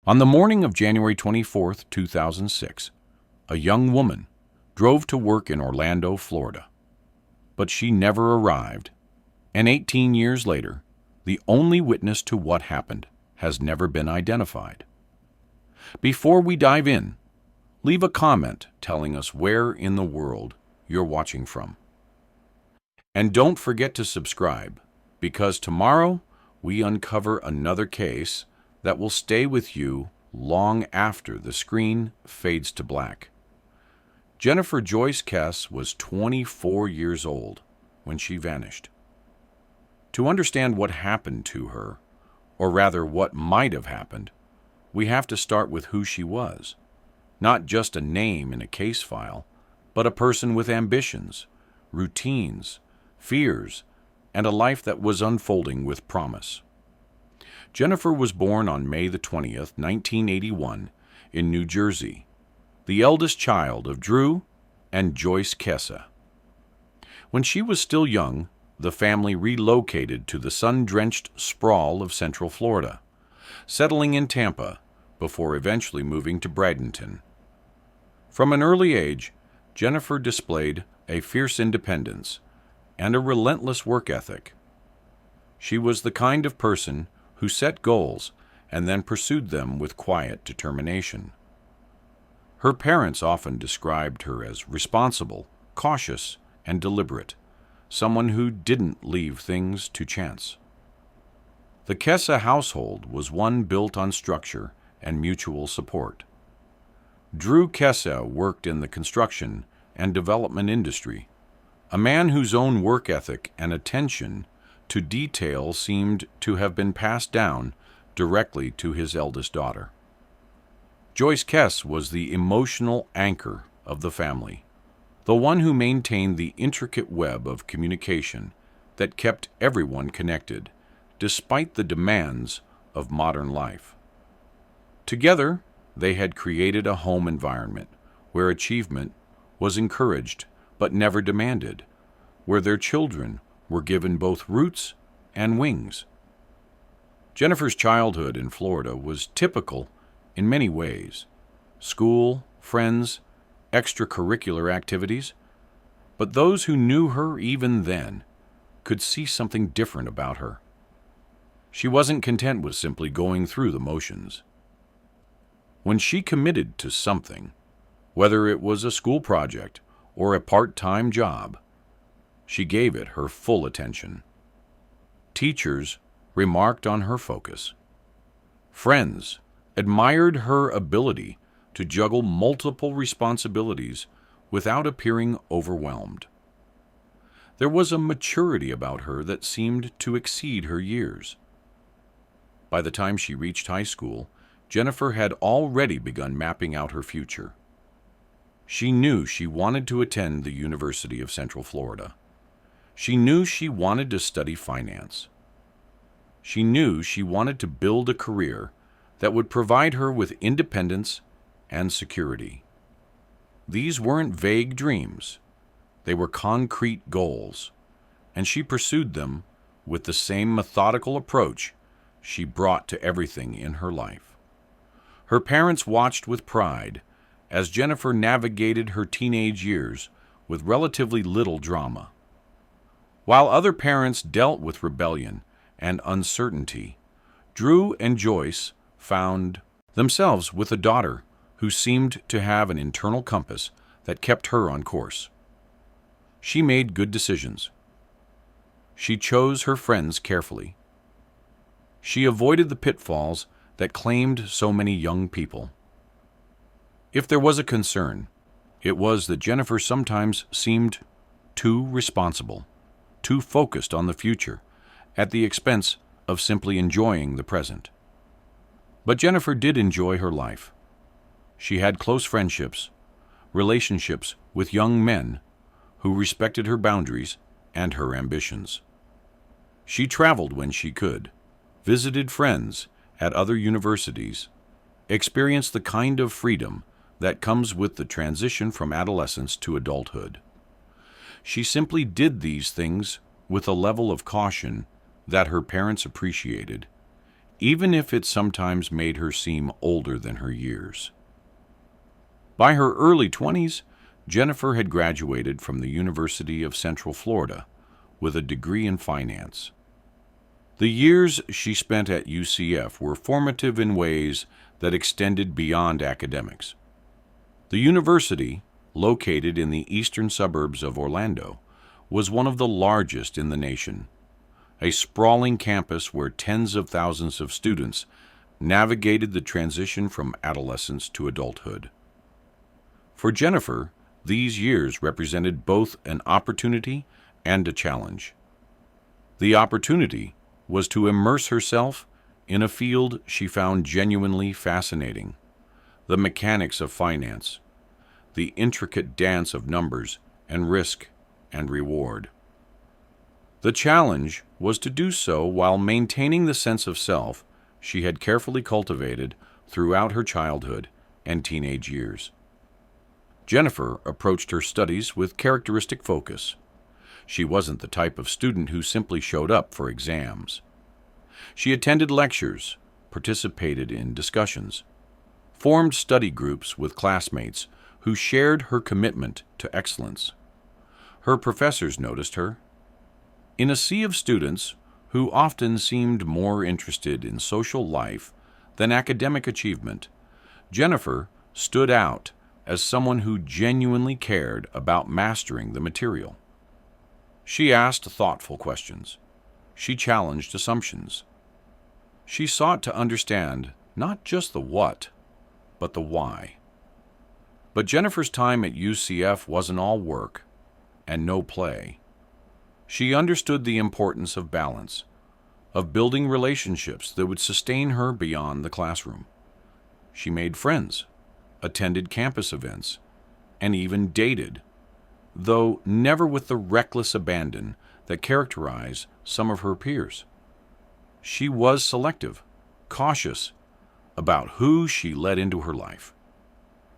On the morning of January 24, 2006, a young woman drove to work in Orlando, Florida. But she never arrived, and 18 years later, the only witness to what happened has never been identified. Before we dive in, leave a comment telling us where in the world you're watching from. And don't forget to subscribe, because tomorrow we uncover another case that will stay with you long after the screen fades to black. Jennifer Joyce Kesse was 24 years old when she vanished. To understand what happened to her, or rather what might have happened, we have to start with who she was. Not just a name in a case file, but a person with ambitions, routines, fears, and a life that was unfolding with promise. Jennifer was born on May the 20th, 1981, in New Jersey, the eldest child of Drew and Joyce Kesse. When she was still young, the family relocated to the sun-drenched sprawl of Central Florida, settling in Tampa before eventually moving to Bradenton. From an early age, Jennifer displayed a fierce independence and a relentless work ethic. She was the kind of person who set goals and then pursued them with quiet determination. Her parents often described her as responsible, cautious, and deliberate, someone who didn't leave things to chance. The Kesse household was one built on structure and mutual support. Drew Kesse worked in the construction and development industry, a man whose own work ethic and attention to detail seemed to have been passed down directly to his eldest daughter. Joyce Kesse was the emotional anchor of the family, the one who maintained the intricate web of communication that kept everyone connected, despite the demands of modern life. Together, they had created a home environment where achievement was encouraged but never demanded, where their children were given both roots and wings. Jennifer's childhood in Florida was typical in many ways: school, friends, extracurricular activities. But those who knew her even then could see something different about her. She wasn't content with simply going through the motions. When she committed to something, whether it was a school project or a part-time job, she gave it her full attention. Teachers remarked on her focus. Friends admired her ability to juggle multiple responsibilities without appearing overwhelmed. There was a maturity about her that seemed to exceed her years. By the time she reached high school, Jennifer had already begun mapping out her future. She knew she wanted to attend the University of Central Florida. She knew she wanted to study finance. She knew she wanted to build a career that would provide her with independence and security. These weren't vague dreams. They were concrete goals, and she pursued them with the same methodical approach she brought to everything in her life. Her parents watched with pride as Jennifer navigated her teenage years with relatively little drama. While other parents dealt with rebellion and uncertainty, Drew and Joyce found themselves with a daughter who seemed to have an internal compass that kept her on course. She made good decisions. She chose her friends carefully. She avoided the pitfalls that claimed so many young people. If there was a concern, it was that Jennifer sometimes seemed too responsible, too focused on the future, at the expense of simply enjoying the present. But Jennifer did enjoy her life. She had close friendships, relationships with young men who respected her boundaries and her ambitions. She traveled when she could, visited friends at other universities, experienced the kind of freedom that comes with the transition from adolescence to adulthood. She simply did these things with a level of caution that her parents appreciated, even if it sometimes made her seem older than her years. By her early 20s, Jennifer had graduated from the University of Central Florida with a degree in finance. The years she spent at UCF were formative in ways that extended beyond academics. The university, located in the eastern suburbs of Orlando, was one of the largest in the nation, a sprawling campus where tens of thousands of students navigated the transition from adolescence to adulthood. For Jennifer, these years represented both an opportunity and a challenge. The opportunity was to immerse herself in a field she found genuinely fascinating: the mechanics of finance, the intricate dance of numbers and risk and reward. The challenge was to do so while maintaining the sense of self she had carefully cultivated throughout her childhood and teenage years. Jennifer approached her studies with characteristic focus. She wasn't the type of student who simply showed up for exams. She attended lectures, participated in discussions, formed study groups with classmates who shared her commitment to excellence. Her professors noticed her. In a sea of students who often seemed more interested in social life than academic achievement, Jennifer stood out as someone who genuinely cared about mastering the material. She asked thoughtful questions. She challenged assumptions. She sought to understand not just the what, but the why. But Jennifer's time at UCF wasn't all work and no play. She understood the importance of balance, of building relationships that would sustain her beyond the classroom. She made friends, attended campus events, and even dated, though never with the reckless abandon that characterized some of her peers. She was selective, cautious about who she let into her life.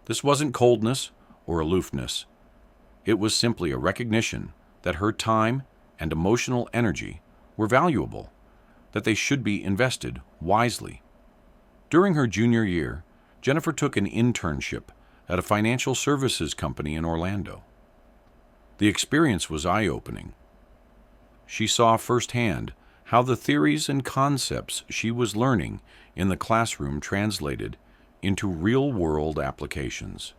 This wasn't coldness or aloofness. It was simply a recognition that her time and emotional energy were valuable, that they should be invested wisely. During her junior year, Jennifer took an internship at a financial services company in Orlando. The experience was eye-opening. She saw firsthand how the theories and concepts she was learning in the classroom translated into real-world applications.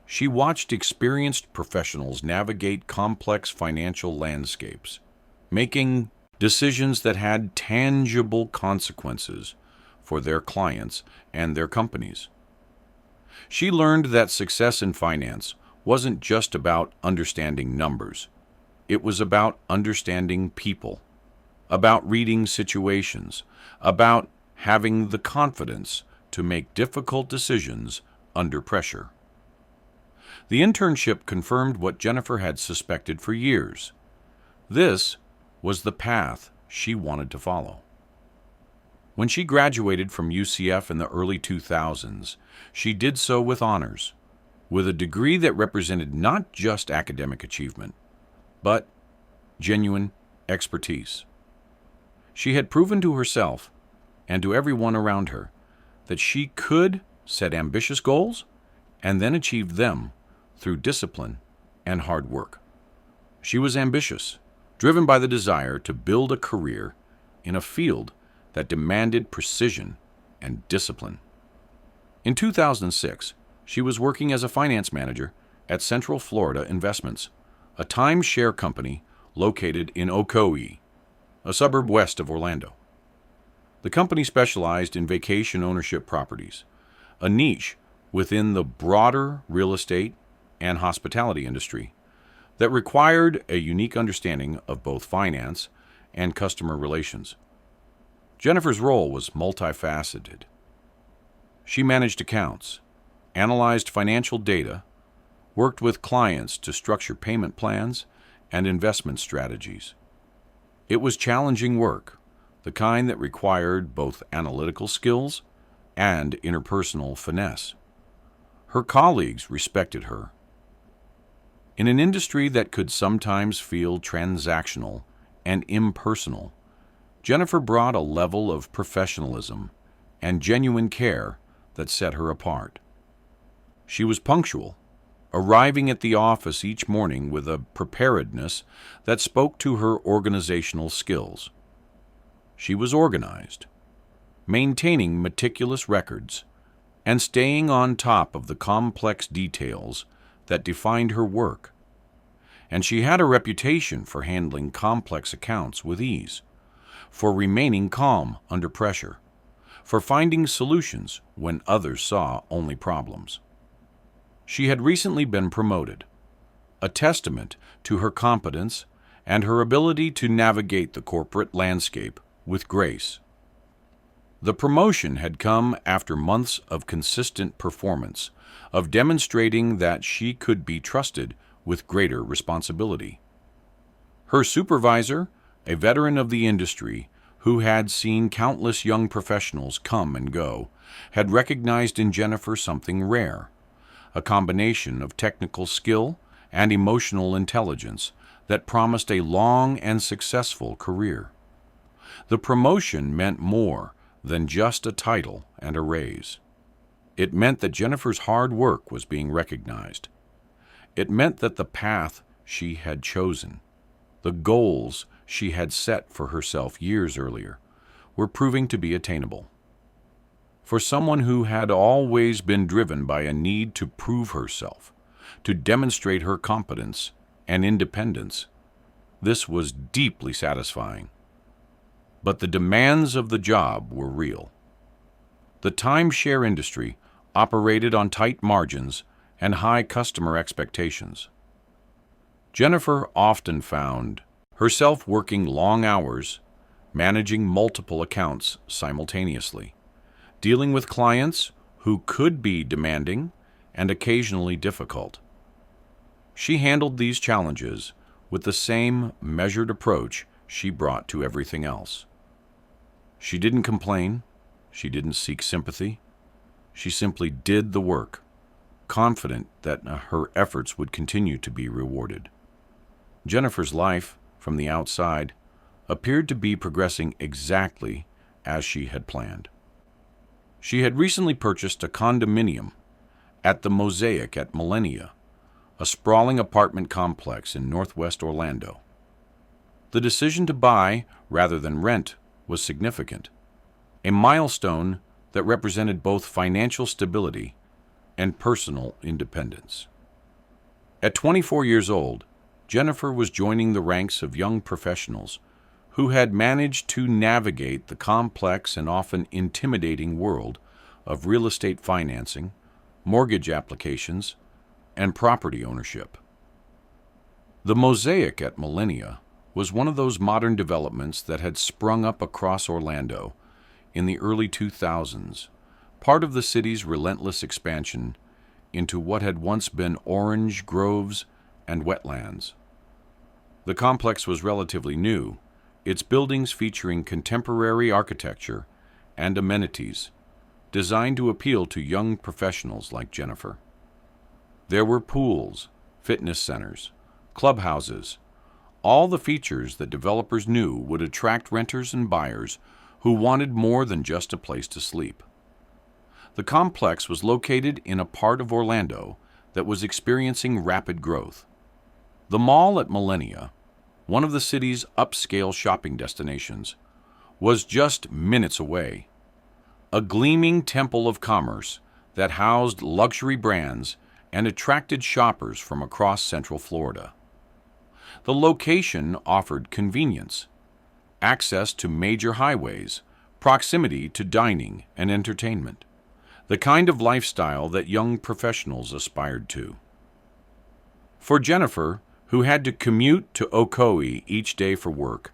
She watched experienced professionals navigate complex financial landscapes, making decisions that had tangible consequences for their clients and their companies. She learned that success in finance wasn't just about understanding numbers. It was about understanding people, about reading situations, about having the confidence to make difficult decisions under pressure. The internship confirmed what Jennifer had suspected for years. This was the path she wanted to follow. When she graduated from UCF in the early 2000s, she did so with honors, with a degree that represented not just academic achievement, but genuine expertise. She had proven to herself and to everyone around her that she could set ambitious goals and then achieve them through discipline and hard work. She was ambitious, driven by the desire to build a career in a field that demanded precision and discipline. In 2006, she was working as a finance manager at Central Florida Investments, a timeshare company located in Ocoee, a suburb west of Orlando. The company specialized in vacation ownership properties, a niche within the broader real estate and hospitality industry that required a unique understanding of both finance and customer relations. Jennifer's role was multifaceted. She managed accounts, analyzed financial data, worked with clients to structure payment plans and investment strategies. It was challenging work, the kind that required both analytical skills and interpersonal finesse. Her colleagues respected her. In an industry that could sometimes feel transactional and impersonal, Jennifer brought a level of professionalism and genuine care that set her apart. She was punctual, arriving at the office each morning with a preparedness that spoke to her organizational skills. She was organized, maintaining meticulous records and staying on top of the complex details that defined her work. And she had a reputation for handling complex accounts with ease, for remaining calm under pressure, for finding solutions when others saw only problems. She had recently been promoted, a testament to her competence and her ability to navigate the corporate landscape with grace. The promotion had come after months of consistent performance, of demonstrating that she could be trusted with greater responsibility. Her supervisor, a veteran of the industry who had seen countless young professionals come and go, had recognized in Jennifer something rare, a combination of technical skill and emotional intelligence that promised a long and successful career. The promotion meant more than just a title and a raise. It meant that Jennifer's hard work was being recognized. It meant that the path she had chosen, the goals she had set for herself years earlier, were proving to be attainable. For someone who had always been driven by a need to prove herself, to demonstrate her competence and independence, this was deeply satisfying. But the demands of the job were real. The timeshare industry operated on tight margins and high customer expectations. Jennifer often found herself working long hours, managing multiple accounts simultaneously, dealing with clients who could be demanding and occasionally difficult. She handled these challenges with the same measured approach she brought to everything else. She didn't complain. She didn't seek sympathy. She simply did the work, confident that her efforts would continue to be rewarded. Jennifer's life, from the outside, appeared to be progressing exactly as she had planned. She had recently purchased a condominium at the Mosaic at Millennia, a sprawling apartment complex in northwest Orlando. The decision to buy rather than rent was significant, a milestone that represented both financial stability and personal independence. At 24 years old, Jennifer was joining the ranks of young professionals who had managed to navigate the complex and often intimidating world of real estate financing, mortgage applications, and property ownership. The Mosaic at Millennia was one of those modern developments that had sprung up across Orlando in the early 2000s, part of the city's relentless expansion into what had once been orange groves and wetlands. The complex was relatively new, its buildings featuring contemporary architecture and amenities designed to appeal to young professionals like Jennifer. There were pools, fitness centers, clubhouses, all the features that developers knew would attract renters and buyers who wanted more than just a place to sleep. The complex was located in a part of Orlando that was experiencing rapid growth. The mall at Millennia, one of the city's upscale shopping destinations, was just minutes away, a gleaming temple of commerce that housed luxury brands and attracted shoppers from across Central Florida. The location offered convenience, access to major highways, proximity to dining and entertainment, the kind of lifestyle that young professionals aspired to. For Jennifer, who had to commute to Ocoee each day for work,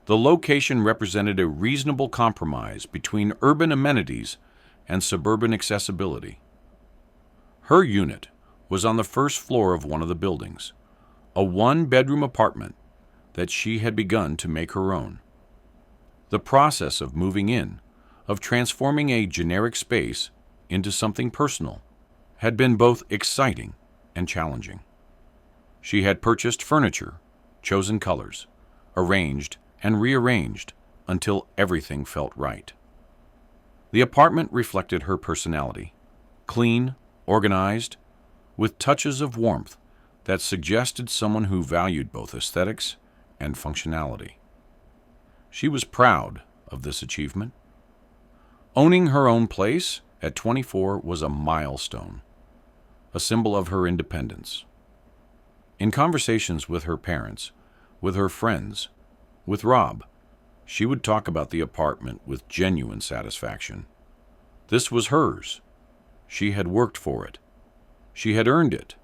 the location represented a reasonable compromise between urban amenities and suburban accessibility. Her unit was on the first floor of one of the buildings, a one-bedroom apartment that she had begun to make her own. The process of moving in, of transforming a generic space into something personal, had been both exciting and challenging. She had purchased furniture, chosen colors, arranged and rearranged until everything felt right. The apartment reflected her personality, clean, organized, with touches of warmth that suggested someone who valued both aesthetics and functionality. She was proud of this achievement. Owning her own place at 24 was a milestone, a symbol of her independence. In conversations with her parents, with her friends, with Rob, she would talk about the apartment with genuine satisfaction. This was hers. She had worked for it. She had earned it.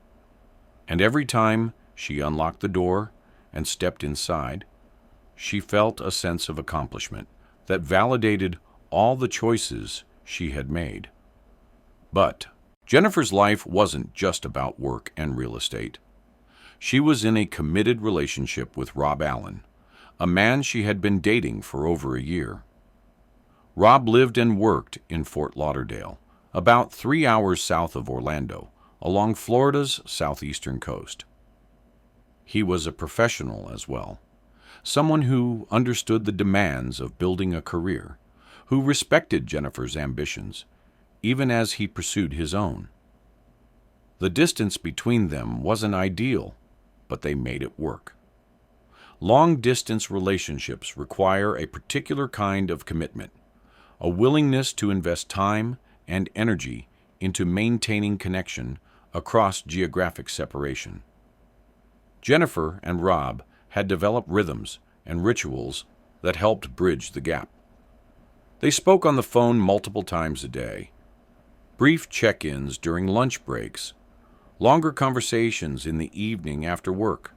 And every time she unlocked the door and stepped inside, she felt a sense of accomplishment that validated all the choices she had made. But Jennifer's life wasn't just about work and real estate. She was in a committed relationship with Rob Allen, a man she had been dating for over a year. Rob lived and worked in Fort Lauderdale, about 3 hours south of Orlando, along Florida's southeastern coast. He was a professional as well, someone who understood the demands of building a career, who respected Jennifer's ambitions, even as he pursued his own. The distance between them wasn't ideal, but they made it work. Long-distance relationships require a particular kind of commitment, a willingness to invest time and energy into maintaining connection across geographic separation. Jennifer and Rob had developed rhythms and rituals that helped bridge the gap. They spoke on the phone multiple times a day, brief check-ins during lunch breaks, longer conversations in the evening after work,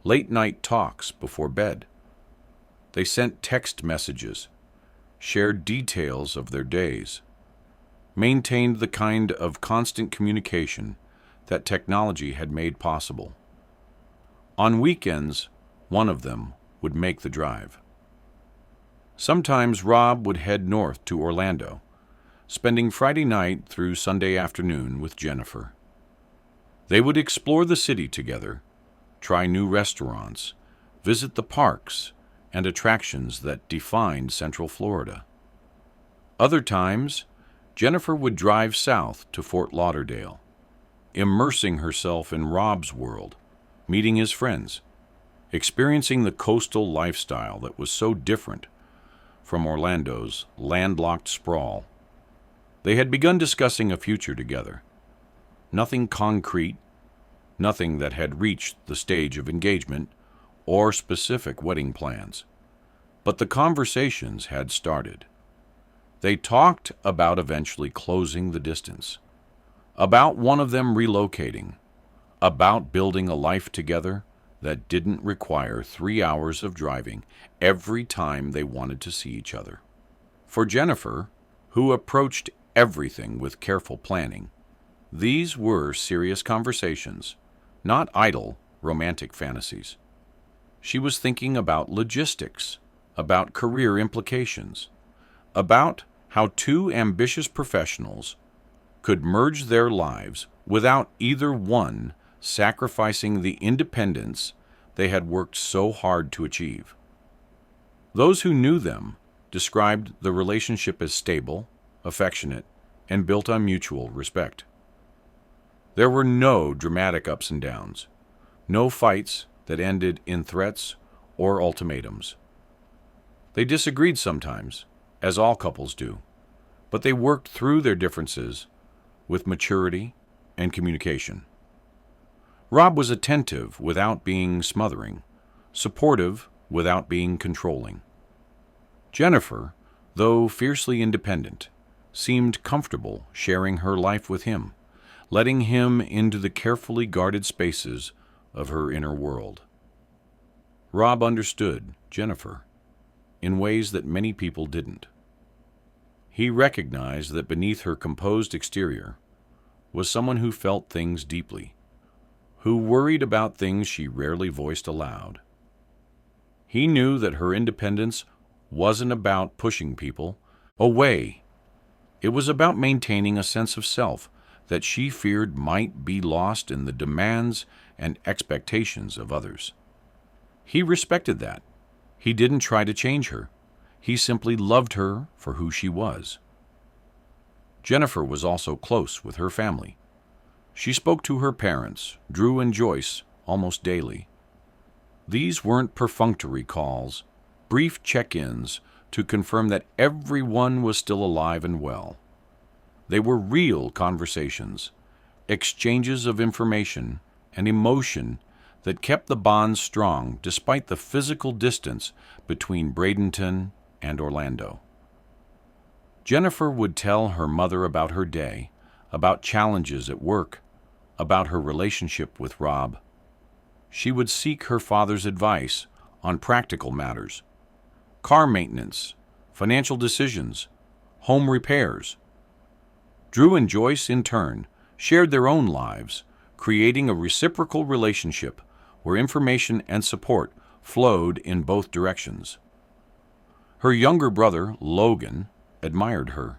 late-night talks before bed. They sent text messages, shared details of their days, maintained the kind of constant communication that technology had made possible. On weekends, one of them would make the drive. Sometimes Rob would head north to Orlando, spending Friday night through Sunday afternoon with Jennifer. They would explore the city together, try new restaurants, visit the parks and attractions that defined Central Florida. Other times, Jennifer would drive south to Fort Lauderdale, immersing herself in Rob's world, meeting his friends, experiencing the coastal lifestyle that was so different from Orlando's landlocked sprawl. They had begun discussing a future together. Nothing concrete, nothing that had reached the stage of engagement or specific wedding plans. But the conversations had started. They talked about eventually closing the distance, about one of them relocating, about building a life together that didn't require 3 hours of driving every time they wanted to see each other. For Jennifer, who approached everything with careful planning, these were serious conversations, not idle, romantic fantasies. She was thinking about logistics, about career implications, about how two ambitious professionals could merge their lives without either one sacrificing the independence they had worked so hard to achieve. Those who knew them described the relationship as stable, affectionate, and built on mutual respect. There were no dramatic ups and downs, no fights that ended in threats or ultimatums. They disagreed sometimes, as all couples do, but they worked through their differences with maturity and communication. Rob was attentive without being smothering, supportive without being controlling. Jennifer, though fiercely independent, seemed comfortable sharing her life with him, letting him into the carefully guarded spaces of her inner world. Rob understood Jennifer in ways that many people didn't. He recognized that beneath her composed exterior was someone who felt things deeply, who worried about things she rarely voiced aloud. He knew that her independence wasn't about pushing people away. It was about maintaining a sense of self that she feared might be lost in the demands and expectations of others. He respected that. He didn't try to change her. He simply loved her for who she was. Jennifer was also close with her family. She spoke to her parents, Drew and Joyce, almost daily. These weren't perfunctory calls, brief check-ins to confirm that everyone was still alive and well. They were real conversations, exchanges of information and emotion that kept the bonds strong despite the physical distance between Bradenton and Orlando. Jennifer would tell her mother about her day, about challenges at work, about her relationship with Rob. She would seek her father's advice on practical matters, car maintenance, financial decisions, home repairs. Drew and Joyce, in turn, shared their own lives, creating a reciprocal relationship where information and support flowed in both directions. Her younger brother, Logan, admired her.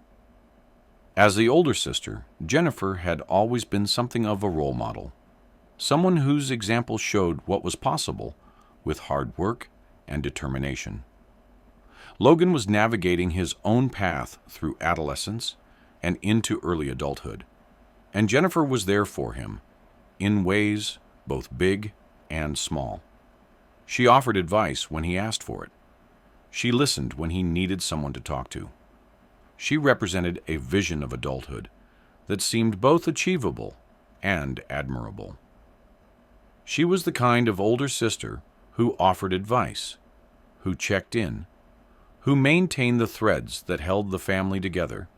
As the older sister, Jennifer had always been something of a role model, someone whose example showed what was possible with hard work and determination. Logan was navigating his own path through adolescence and into early adulthood, and Jennifer was there for him, in ways both big and small. She offered advice when he asked for it. She listened when he needed someone to talk to. She represented a vision of adulthood that seemed both achievable and admirable. She was the kind of older sister who offered advice, who checked in, who maintained the threads that held the family together,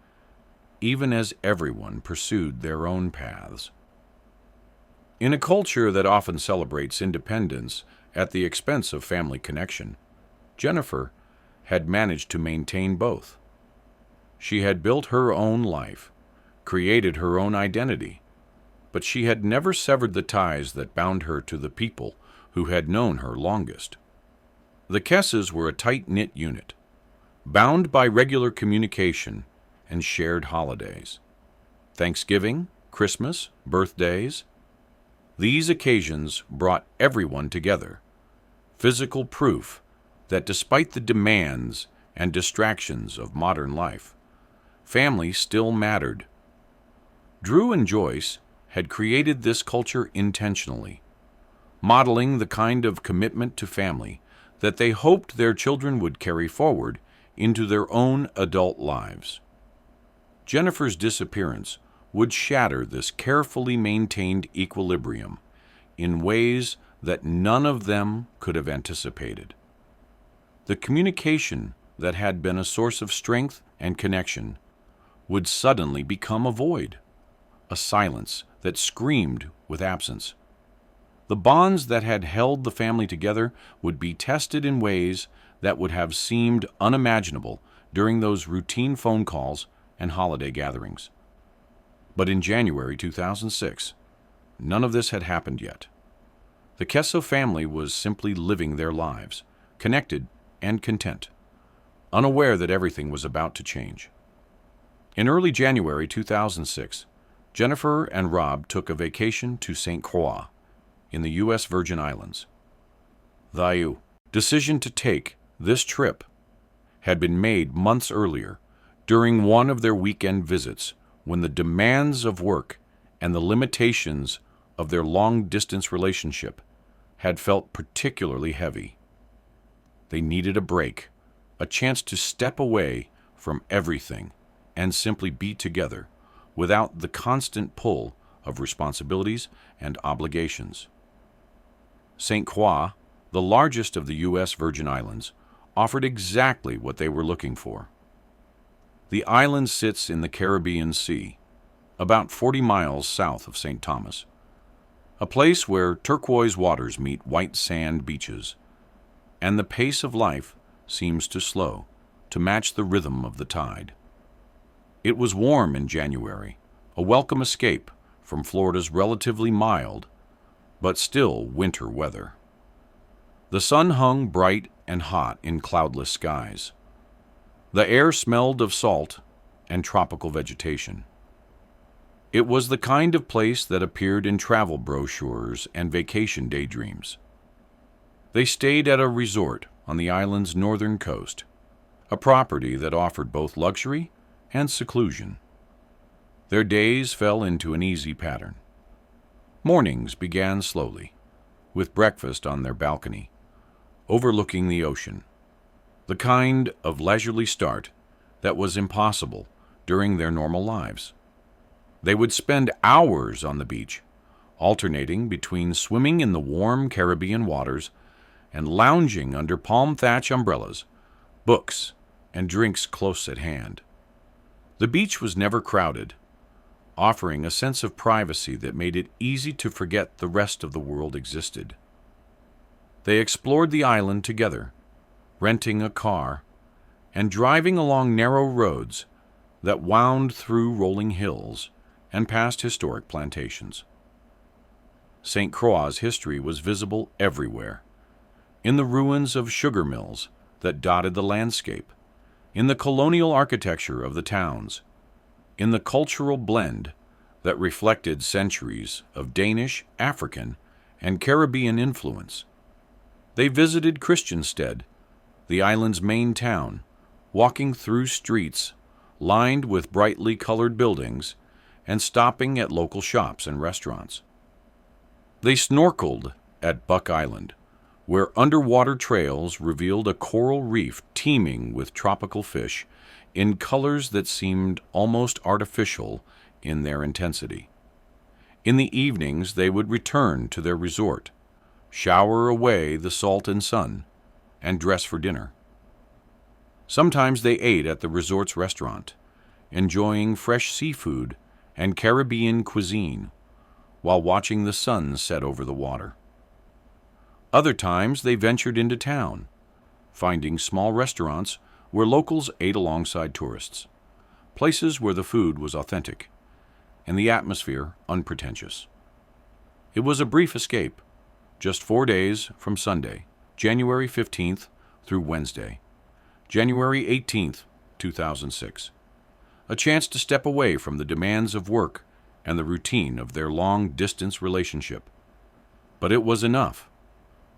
even as everyone pursued their own paths. In a culture that often celebrates independence at the expense of family connection, Jennifer had managed to maintain both. She had built her own life, created her own identity, but she had never severed the ties that bound her to the people who had known her longest. The Kesses were a tight-knit unit, bound by regular communication and shared holidays. Thanksgiving, Christmas, birthdays. These occasions brought everyone together, physical proof that despite the demands and distractions of modern life, family still mattered. Drew and Joyce had created this culture intentionally, modeling the kind of commitment to family that they hoped their children would carry forward into their own adult lives. Jennifer's disappearance would shatter this carefully maintained equilibrium in ways that none of them could have anticipated. The communication that had been a source of strength and connection would suddenly become a void, a silence that screamed with absence. The bonds that had held the family together would be tested in ways that would have seemed unimaginable during those routine phone calls and holiday gatherings. But in January 2006, none of this had happened yet. The Kesse family was simply living their lives, connected and content, unaware that everything was about to change. In early January 2006, Jennifer and Rob took a vacation to St. Croix in the U.S. Virgin Islands. The decision to take this trip had been made months earlier during one of their weekend visits when the demands of work and the limitations of their long-distance relationship had felt particularly heavy. They needed a break, a chance to step away from everything and simply be together without the constant pull of responsibilities and obligations. St. Croix, the largest of the U.S. Virgin Islands, offered exactly what they were looking for. The island sits in the Caribbean Sea, about 40 miles south of St. Thomas, a place where turquoise waters meet white sand beaches, and the pace of life seems to slow to match the rhythm of the tide. It was warm in January, a welcome escape from Florida's relatively mild, but still winter weather. The sun hung bright and hot in cloudless skies. The air smelled of salt and tropical vegetation. It was the kind of place that appeared in travel brochures and vacation daydreams. They stayed at a resort on the island's northern coast, a property that offered both luxury and seclusion. Their days fell into an easy pattern. Mornings began slowly, with breakfast on their balcony, overlooking the ocean, the kind of leisurely start that was impossible during their normal lives. They would spend hours on the beach, alternating between swimming in the warm Caribbean waters and lounging under palm thatch umbrellas, books, and drinks close at hand. The beach was never crowded, offering a sense of privacy that made it easy to forget the rest of the world existed. They explored the island together, renting a car and driving along narrow roads that wound through rolling hills and past historic plantations. St. Croix's history was visible everywhere, in the ruins of sugar mills that dotted the landscape, in the colonial architecture of the towns, in the cultural blend that reflected centuries of Danish, African, and Caribbean influence. They visited Christiansted, the island's main town, walking through streets lined with brightly colored buildings and stopping at local shops and restaurants. They snorkeled at Buck Island, where underwater trails revealed a coral reef teeming with tropical fish in colors that seemed almost artificial in their intensity. In the evenings, they would return to their resort, shower away the salt and sun, and dress for dinner. Sometimes they ate at the resort's restaurant, enjoying fresh seafood and Caribbean cuisine while watching the sun set over the water. Other times they ventured into town, finding small restaurants where locals ate alongside tourists, places where the food was authentic and the atmosphere unpretentious. It was a brief escape, just 4 days from Sunday, January 15th through Wednesday, January 18th, 2006. A chance to step away from the demands of work and the routine of their long-distance relationship. But it was enough.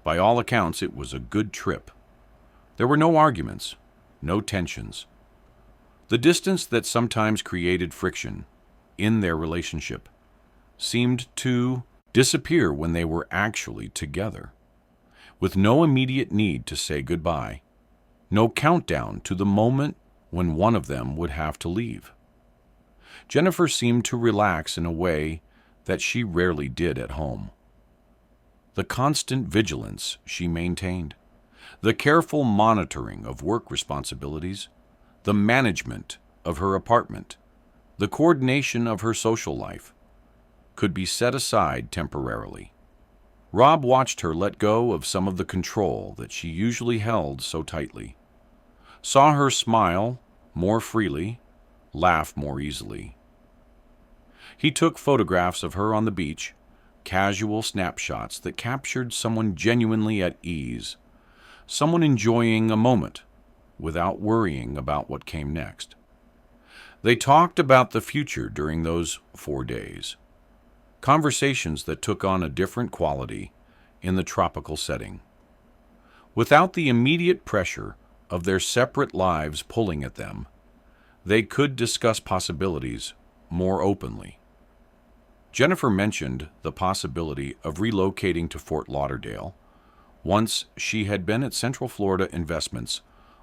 By all accounts, it was a good trip. There were no arguments, no tensions. The distance that sometimes created friction in their relationship seemed to disappear when they were actually together, with no immediate need to say goodbye, no countdown to the moment when one of them would have to leave. Jennifer seemed to relax in a way that she rarely did at home. The constant vigilance she maintained, the careful monitoring of work responsibilities, the management of her apartment, the coordination of her social life, could be set aside temporarily. Rob watched her let go of some of the control that she usually held so tightly, saw her smile more freely, laugh more easily. He took photographs of her on the beach, casual snapshots that captured someone genuinely at ease, someone enjoying a moment without worrying about what came next. They talked about the future during those 4 days, conversations that took on a different quality in the tropical setting. Without the immediate pressure of their separate lives pulling at them, they could discuss possibilities more openly. Jennifer mentioned the possibility of relocating to Fort Lauderdale once she had been at Central Florida Investments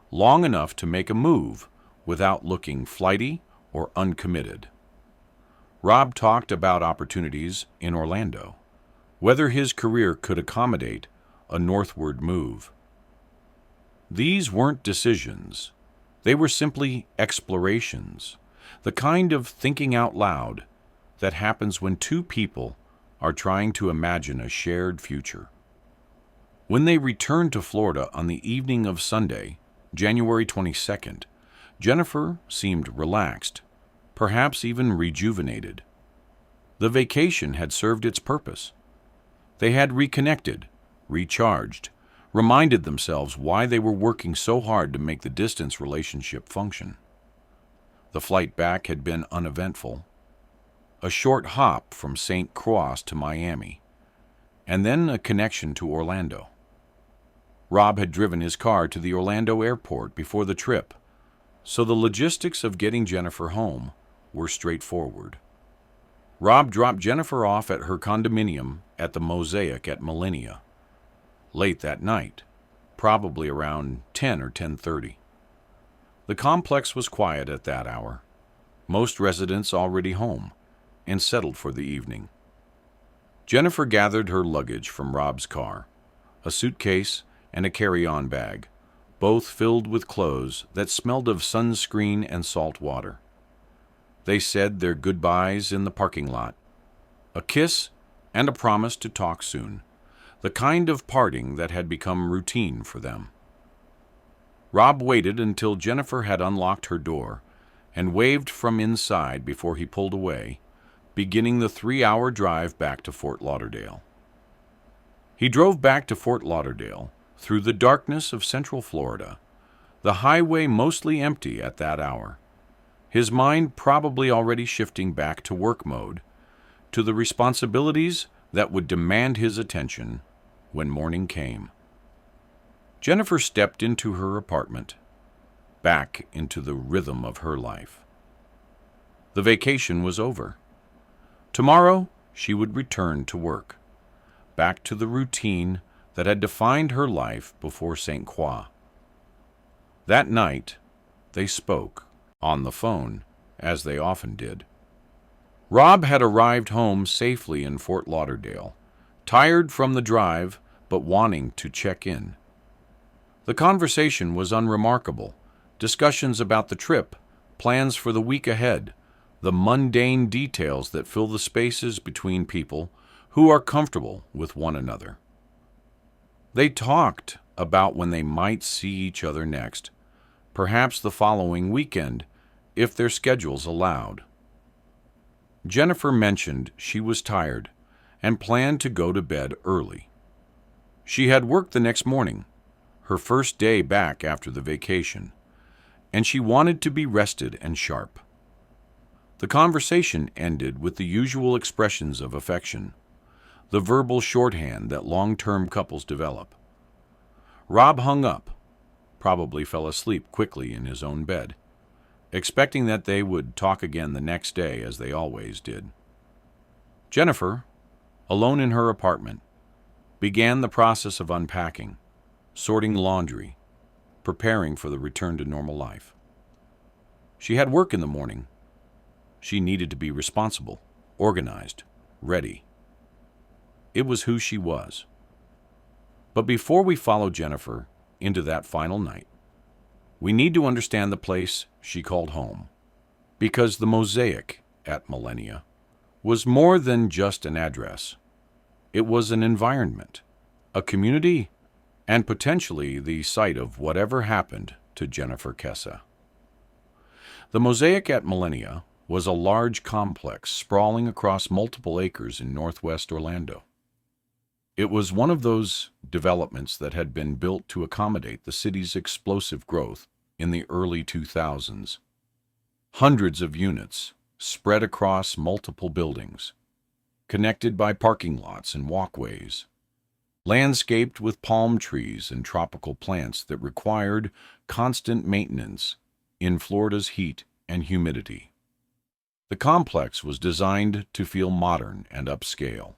long enough to make a move without looking flighty or uncommitted. Rob talked about opportunities in Orlando, whether his career could accommodate a northward move. These weren't decisions. They were simply explorations, the kind of thinking out loud that happens when two people are trying to imagine a shared future. When they returned to Florida on the evening of Sunday, January 22nd, Jennifer seemed relaxed, perhaps even rejuvenated. The vacation had served its purpose. They had reconnected, recharged, reminded themselves why they were working so hard to make the distance relationship function. The flight back had been uneventful. A short hop from St. Croix to Miami, and then a connection to Orlando. Rob had driven his car to the Orlando airport before the trip So the logistics of getting Jennifer home were straightforward. Rob dropped Jennifer off at her condominium at the Mosaic at Millennia late that night, probably around 10 or 10:30. The complex was quiet at that hour, most residents already home and settled for the evening. Jennifer gathered her luggage from Rob's car, a suitcase and a carry-on bag, both filled with clothes that smelled of sunscreen and salt water. They said their goodbyes in the parking lot, a kiss and a promise to talk soon, the kind of parting that had become routine for them. Rob waited until Jennifer had unlocked her door and waved from inside before he pulled away, beginning the 3-hour drive back to Fort Lauderdale. He drove back to Fort Lauderdale through the darkness of Central Florida, the highway mostly empty at that hour, his mind probably already shifting back to work mode, to the responsibilities that would demand his attention when morning came. Jennifer stepped into her apartment, back into the rhythm of her life. The vacation was over. Tomorrow she would return to work, back to the routine that had defined her life before St. Croix. That night, they spoke, on the phone, as they often did. Rob had arrived home safely in Fort Lauderdale, tired from the drive but wanting to check in. The conversation was unremarkable. Discussions about the trip, plans for the week ahead, the mundane details that fill the spaces between people who are comfortable with one another. They talked about when they might see each other next, perhaps the following weekend, if their schedules allowed. Jennifer mentioned she was tired and planned to go to bed early. She had work the next morning, her first day back after the vacation, and she wanted to be rested and sharp. The conversation ended with the usual expressions of affection, the verbal shorthand that long-term couples develop. Rob hung up, probably fell asleep quickly in his own bed, expecting that they would talk again the next day as they always did. Jennifer, alone in her apartment, began the process of unpacking, sorting laundry, preparing for the return to normal life. She had work in the morning. She needed to be responsible, organized, ready. It was who she was. But before we follow Jennifer into that final night, we need to understand the place she called home, because the Mosaic at Millennia was more than just an address. It was an environment, a community, and potentially the site of whatever happened to Jennifer Kesse. The Mosaic at Millennia was a large complex sprawling across multiple acres in northwest Orlando. It was one of those developments that had been built to accommodate the city's explosive growth in the early 2000s. Hundreds of units spread across multiple buildings, connected by parking lots and walkways, landscaped with palm trees and tropical plants that required constant maintenance in Florida's heat and humidity. The complex was designed to feel modern and upscale,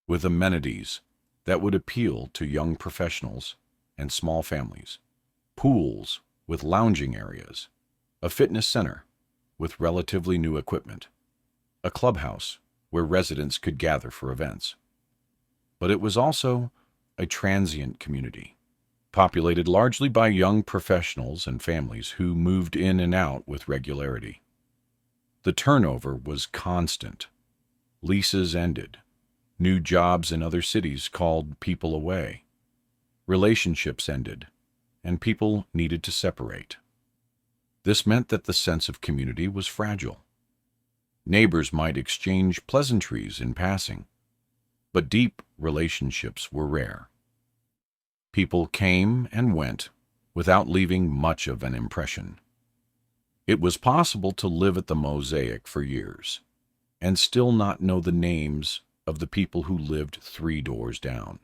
with amenities that would appeal to young professionals and small families, pools with lounging areas, a fitness center with relatively new equipment, a clubhouse where residents could gather for events. But it was also a transient community, populated largely by young professionals and families who moved in and out with regularity. The turnover was constant. Leases ended. New jobs in other cities called people away. Relationships ended, and people needed to separate. This meant that the sense of community was fragile. Neighbors might exchange pleasantries in passing, but deep relationships were rare. People came and went without leaving much of an impression. It was possible to live at the Mosaic for years and still not know the names of the people who lived 3 doors down.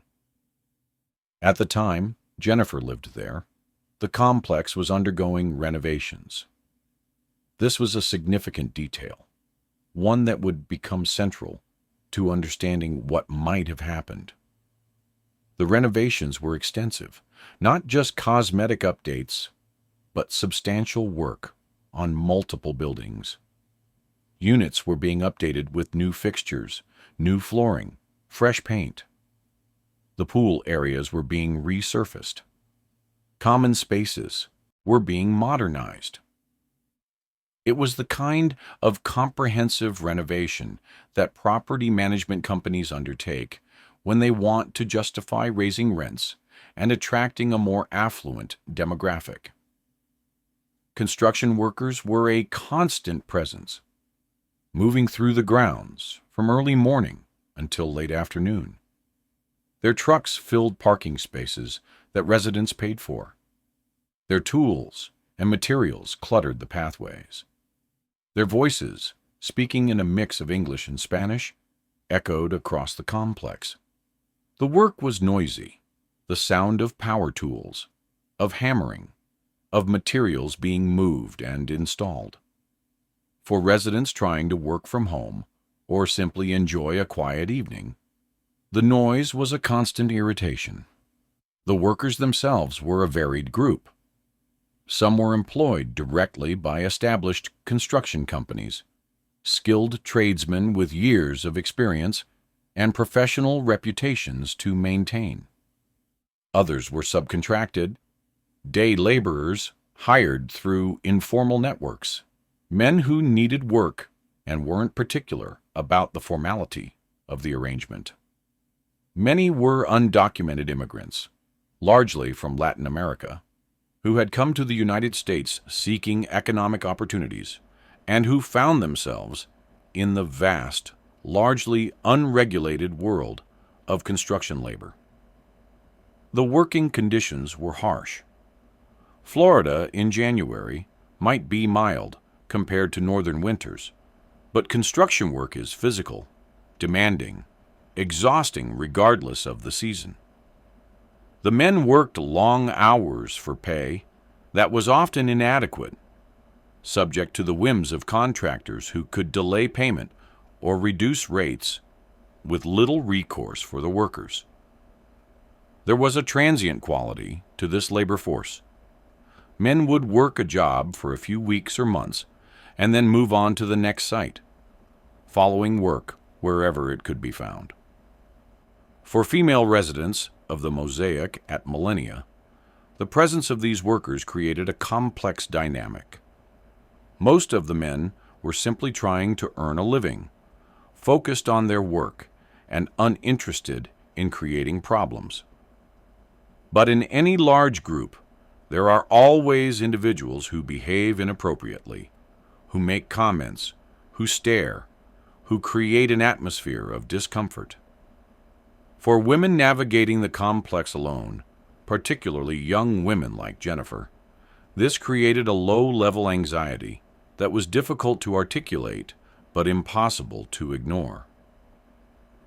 At the time Jennifer lived there, The complex was undergoing renovations. This was a significant detail, one that would become central to understanding what might have happened. The renovations were extensive, not just cosmetic updates, but substantial work on multiple buildings. Units were being updated with new fixtures, new flooring, fresh paint. The pool areas were being resurfaced. Common spaces were being modernized. It was the kind of comprehensive renovation that property management companies undertake when they want to justify raising rents and attracting a more affluent demographic. Construction workers were a constant presence, moving through the grounds from early morning until late afternoon. Their trucks filled parking spaces that residents paid for. Their tools and materials cluttered the pathways. Their voices, speaking in a mix of English and Spanish, echoed across the complex. The work was noisy, the sound of power tools, of hammering, of materials being moved and installed. For residents trying to work from home or simply enjoy a quiet evening, the noise was a constant irritation. The workers themselves were a varied group. Some were employed directly by established construction companies, skilled tradesmen with years of experience and professional reputations to maintain. Others were subcontracted, day laborers hired through informal networks, men who needed work and weren't particular about the formality of the arrangement. Many were undocumented immigrants, largely from Latin America, who had come to the United States seeking economic opportunities and who found themselves in the vast, largely unregulated world of construction labor. The working conditions were harsh. Florida in January might be mild compared to northern winters, but construction work is physical, demanding, exhausting regardless of the season. The men worked long hours for pay that was often inadequate, subject to the whims of contractors who could delay payment or reduce rates with little recourse for the workers. There was a transient quality to this labor force. Men would work a job for a few weeks or months and then move on to the next site, following work wherever it could be found. For female residents of the Mosaic at Millennia, the presence of these workers created a complex dynamic. Most of the men were simply trying to earn a living, focused on their work and uninterested in creating problems. But in any large group, there are always individuals who behave inappropriately, who make comments, who stare, who create an atmosphere of discomfort. For women navigating the complex alone, particularly young women like Jennifer, this created a low-level anxiety that was difficult to articulate but impossible to ignore.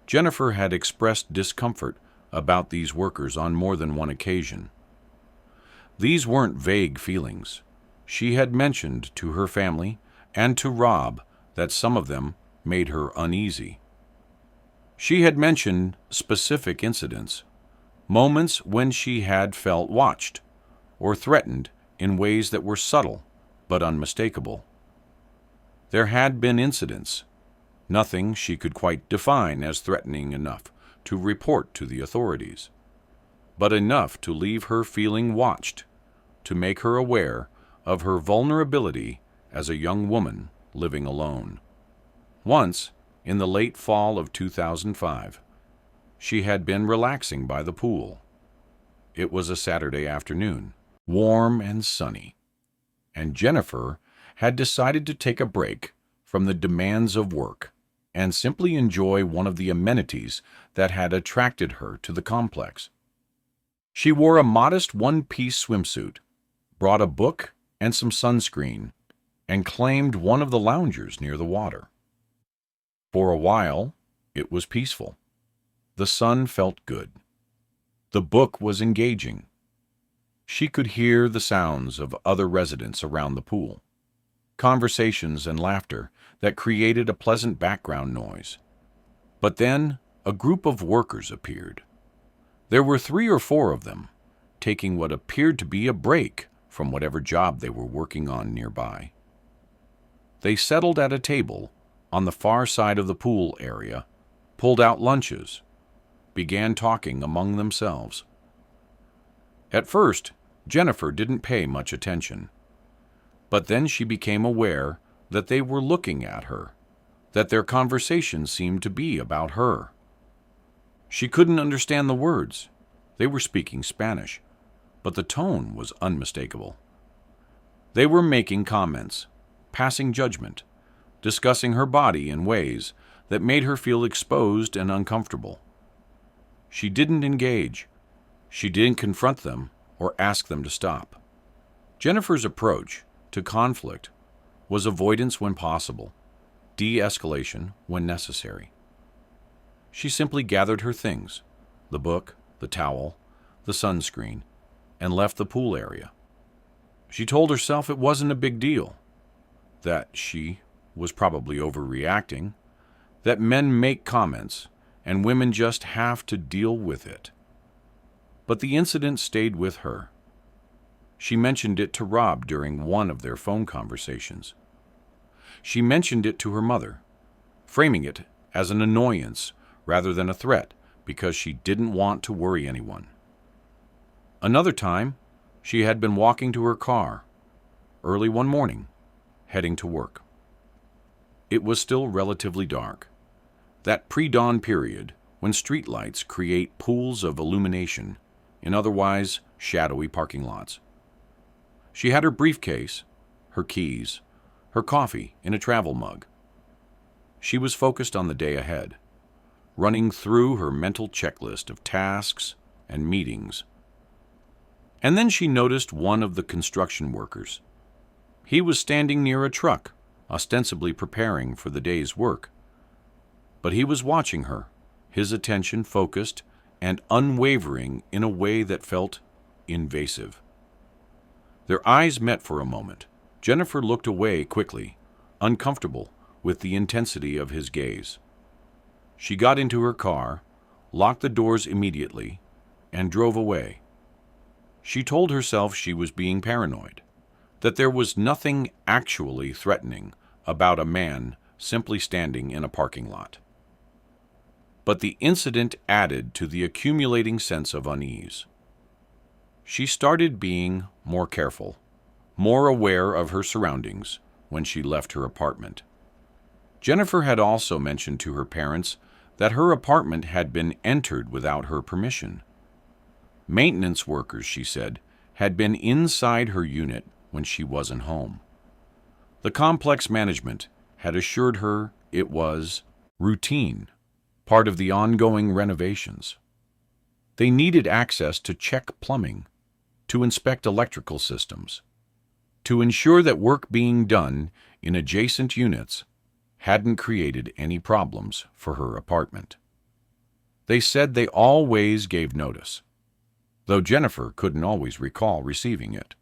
Jennifer had expressed discomfort about these workers on more than one occasion. These weren't vague feelings. She had mentioned to her family and to Rob that some of them made her uneasy. She had mentioned specific incidents, moments when she had felt watched or threatened in ways that were subtle but unmistakable. There had been incidents, nothing she could quite define as threatening enough to report to the authorities, but enough to leave her feeling watched, to make her aware of her vulnerability as a young woman living alone. Once, in the late fall of 2005, she had been relaxing by the pool. It was a Saturday afternoon, warm and sunny, and Jennifer had decided to take a break from the demands of work and simply enjoy one of the amenities that had attracted her to the complex. She wore a modest one-piece swimsuit, brought a book and some sunscreen, and claimed one of the loungers near the water. For a while, it was peaceful. The sun felt good. The book was engaging. She could hear the sounds of other residents around the pool, conversations and laughter that created a pleasant background noise. But then a group of workers appeared. There were 3 or 4 of them, taking what appeared to be a break from whatever job they were working on nearby. They settled at a table on the far side of the pool area, pulled out lunches, began talking among themselves. At first, Jennifer didn't pay much attention, but then she became aware that they were looking at her, that their conversation seemed to be about her. She couldn't understand the words. They were speaking Spanish, but the tone was unmistakable. They were making comments, passing judgment, discussing her body in ways that made her feel exposed and uncomfortable. She didn't engage. She didn't confront them or ask them to stop. Jennifer's approach to conflict was avoidance when possible, de-escalation when necessary. She simply gathered her things, the book, the towel, the sunscreen, and left the pool area. She told herself it wasn't a big deal, that she was probably overreacting, that men make comments and women just have to deal with it. But the incident stayed with her. She mentioned it to Rob during one of their phone conversations. She mentioned it to her mother, framing it as an annoyance rather than a threat because she didn't want to worry anyone. Another time, she had been walking to her car, early one morning, heading to work. It was still relatively dark, that pre-dawn period when streetlights create pools of illumination in otherwise shadowy parking lots. She had her briefcase, her keys, her coffee in a travel mug. She was focused on the day ahead, running through her mental checklist of tasks and meetings. And then she noticed one of the construction workers. He was standing near a truck, ostensibly preparing for the day's work. But he was watching her, his attention focused and unwavering in a way that felt invasive. Their eyes met for a moment. Jennifer looked away quickly, uncomfortable with the intensity of his gaze. She got into her car, locked the doors immediately, and drove away. She told herself she was being paranoid, that there was nothing actually threatening about a man simply standing in a parking lot. But the incident added to the accumulating sense of unease. She started being more careful, more aware of her surroundings when she left her apartment. Jennifer had also mentioned to her parents that her apartment had been entered without her permission. Maintenance workers, she said, had been inside her unit when she wasn't home. The complex management had assured her it was routine, part of the ongoing renovations. They needed access to check plumbing, to inspect electrical systems, to ensure that work being done in adjacent units hadn't created any problems for her apartment. They said they always gave notice, though Jennifer couldn't always recall receiving it.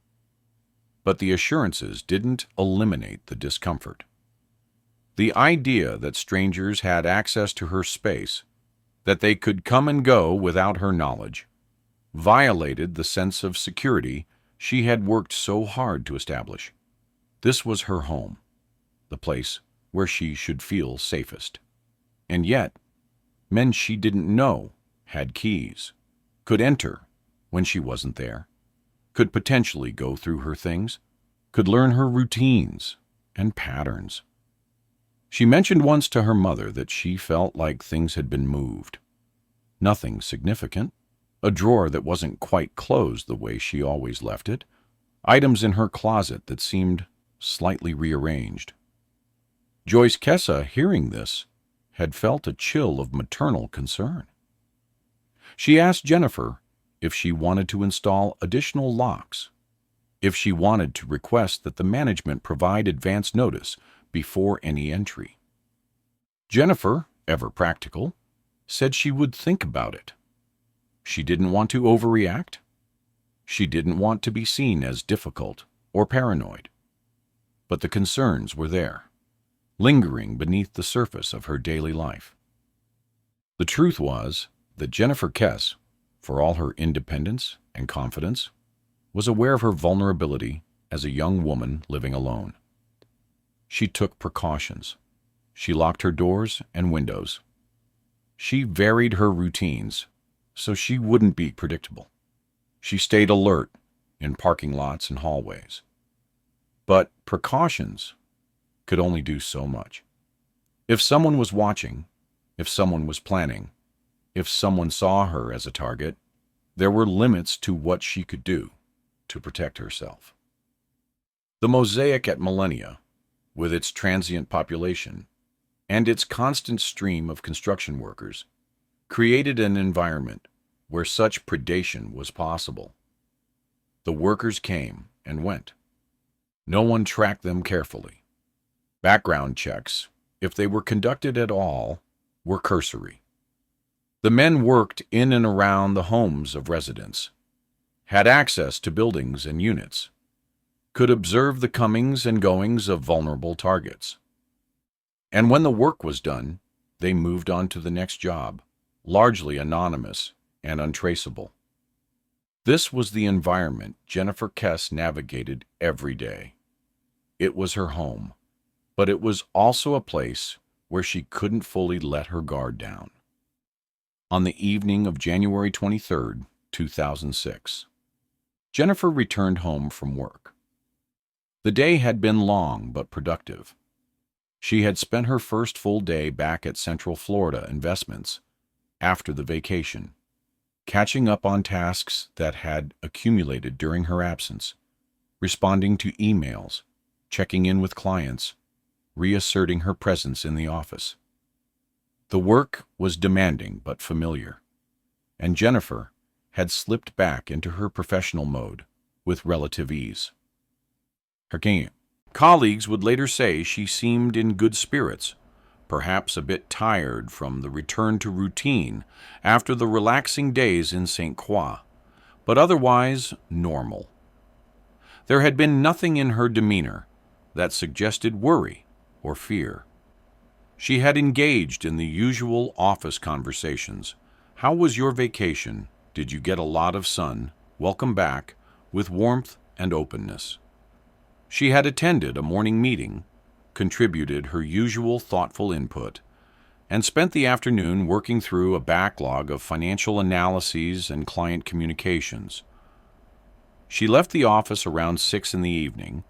But the assurances didn't eliminate the discomfort. The idea that strangers had access to her space, that they could come and go without her knowledge, violated the sense of security she had worked so hard to establish. This was her home, the place where she should feel safest. And yet, men she didn't know had keys, could enter when she wasn't there, could potentially go through her things, could learn her routines and patterns. She mentioned once to her mother that she felt like things had been moved. Nothing significant, a drawer that wasn't quite closed the way she always left it, items in her closet that seemed slightly rearranged. Joyce Kesse, hearing this, had felt a chill of maternal concern. She asked Jennifer if she wanted to install additional locks, if she wanted to request that the management provide advance notice before any entry. Jennifer, ever practical, said she would think about it. She didn't want to overreact. She didn't want to be seen as difficult or paranoid, but the concerns were there, lingering beneath the surface of her daily life. The truth was that Jennifer Kesse, for all her independence and confidence, was aware of her vulnerability as a young woman living alone. She took precautions. She locked her doors and windows. She varied her routines so she wouldn't be predictable. She stayed alert in parking lots and hallways. But precautions could only do so much. If someone was watching, if someone was planning, if someone saw her as a target, there were limits to what she could do to protect herself. The mosaic at Millennia, with its transient population and its constant stream of construction workers, created an environment where such predation was possible. The workers came and went. No one tracked them carefully. Background checks, if they were conducted at all, were cursory. The men worked in and around the homes of residents, had access to buildings and units, could observe the comings and goings of vulnerable targets. And when the work was done, they moved on to the next job, largely anonymous and untraceable. This was the environment Jennifer Kesse navigated every day. It was her home, but it was also a place where she couldn't fully let her guard down. On the evening of January 23, 2006, Jennifer returned home from work. The day had been long but productive. She had spent her first full day back at Central Florida Investments after the vacation, catching up on tasks that had accumulated during her absence, responding to emails, checking in with clients, reasserting her presence in the office. The work was demanding but familiar, and Jennifer had slipped back into her professional mode with relative ease. Her colleagues would later say she seemed in good spirits, perhaps a bit tired from the return to routine after the relaxing days in St. Croix, but otherwise normal. There had been nothing in her demeanor that suggested worry or fear. She had engaged in the usual office conversations. How was your vacation? Did you get a lot of sun? Welcome back, with warmth and openness. She had attended a morning meeting, contributed her usual thoughtful input, and spent the afternoon working through a backlog of financial analyses and client communications. She left the office around 6 in the evening,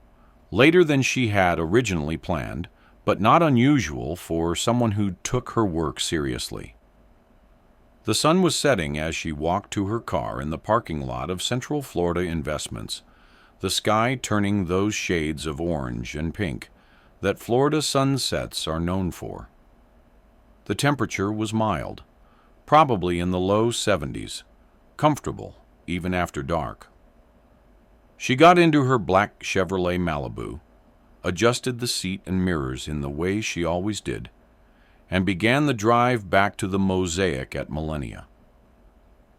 later than she had originally planned, but not unusual for someone who took her work seriously. The sun was setting as she walked to her car in the parking lot of Central Florida Investments, the sky turning those shades of orange and pink that Florida sunsets are known for. The temperature was mild, probably in the low 70s, comfortable even after dark. She got into her black Chevrolet Malibu, adjusted the seat and mirrors in the way she always did, and began the drive back to the mosaic at Millennia.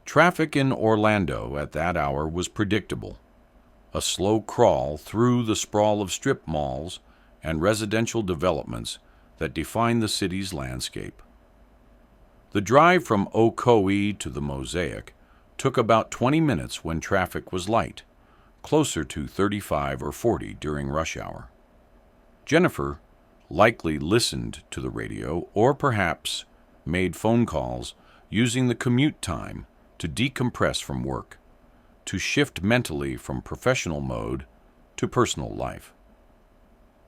Traffic in Orlando at that hour was predictable, a slow crawl through the sprawl of strip malls and residential developments that define the city's landscape. The drive from Ocoee to the mosaic took about 20 minutes when traffic was light, closer to 35 or 40 during rush hour. Jennifer likely listened to the radio or perhaps made phone calls using the commute time to decompress from work, to shift mentally from professional mode to personal life.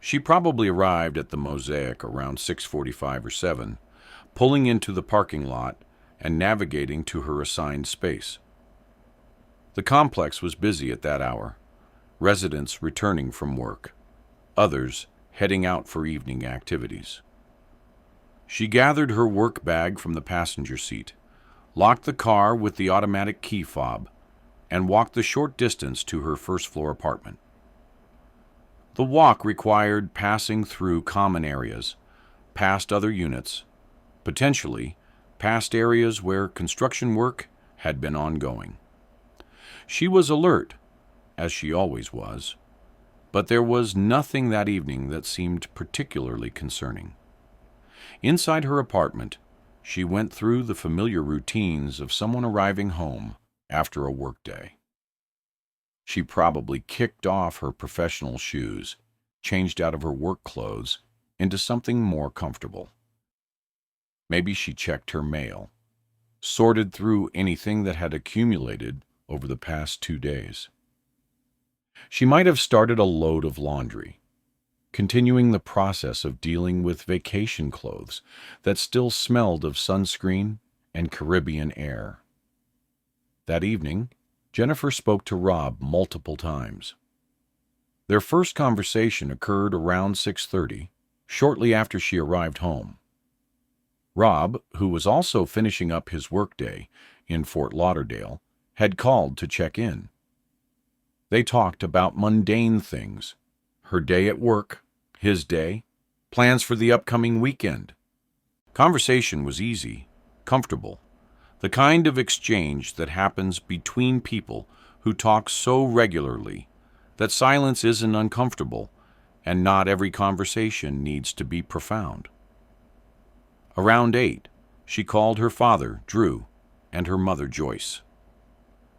She probably arrived at the mosaic around 6:45 or 7, pulling into the parking lot and navigating to her assigned space. The complex was busy at that hour, residents returning from work, others heading out for evening activities. She gathered her work bag from the passenger seat, locked the car with the automatic key fob, and walked the short distance to her first-floor apartment. The walk required passing through common areas, past other units, potentially past areas where construction work had been ongoing. She was alert, as she always was, but there was nothing that evening that seemed particularly concerning. Inside her apartment, she went through the familiar routines of someone arriving home after a workday. She probably kicked off her professional shoes, changed out of her work clothes into something more comfortable. Maybe she checked her mail, sorted through anything that had accumulated over the past 2 days. She might have started a load of laundry, continuing the process of dealing with vacation clothes that still smelled of sunscreen and Caribbean air. That evening, Jennifer spoke to Rob multiple times. Their first conversation occurred around 6:30, shortly after she arrived home. Rob, who was also finishing up his workday in Fort Lauderdale, had called to check in. They talked about mundane things, her day at work, his day, plans for the upcoming weekend. Conversation was easy, comfortable, the kind of exchange that happens between people who talk so regularly that silence isn't uncomfortable and not every conversation needs to be profound. Around 8, she called her father, Drew, and her mother, Joyce.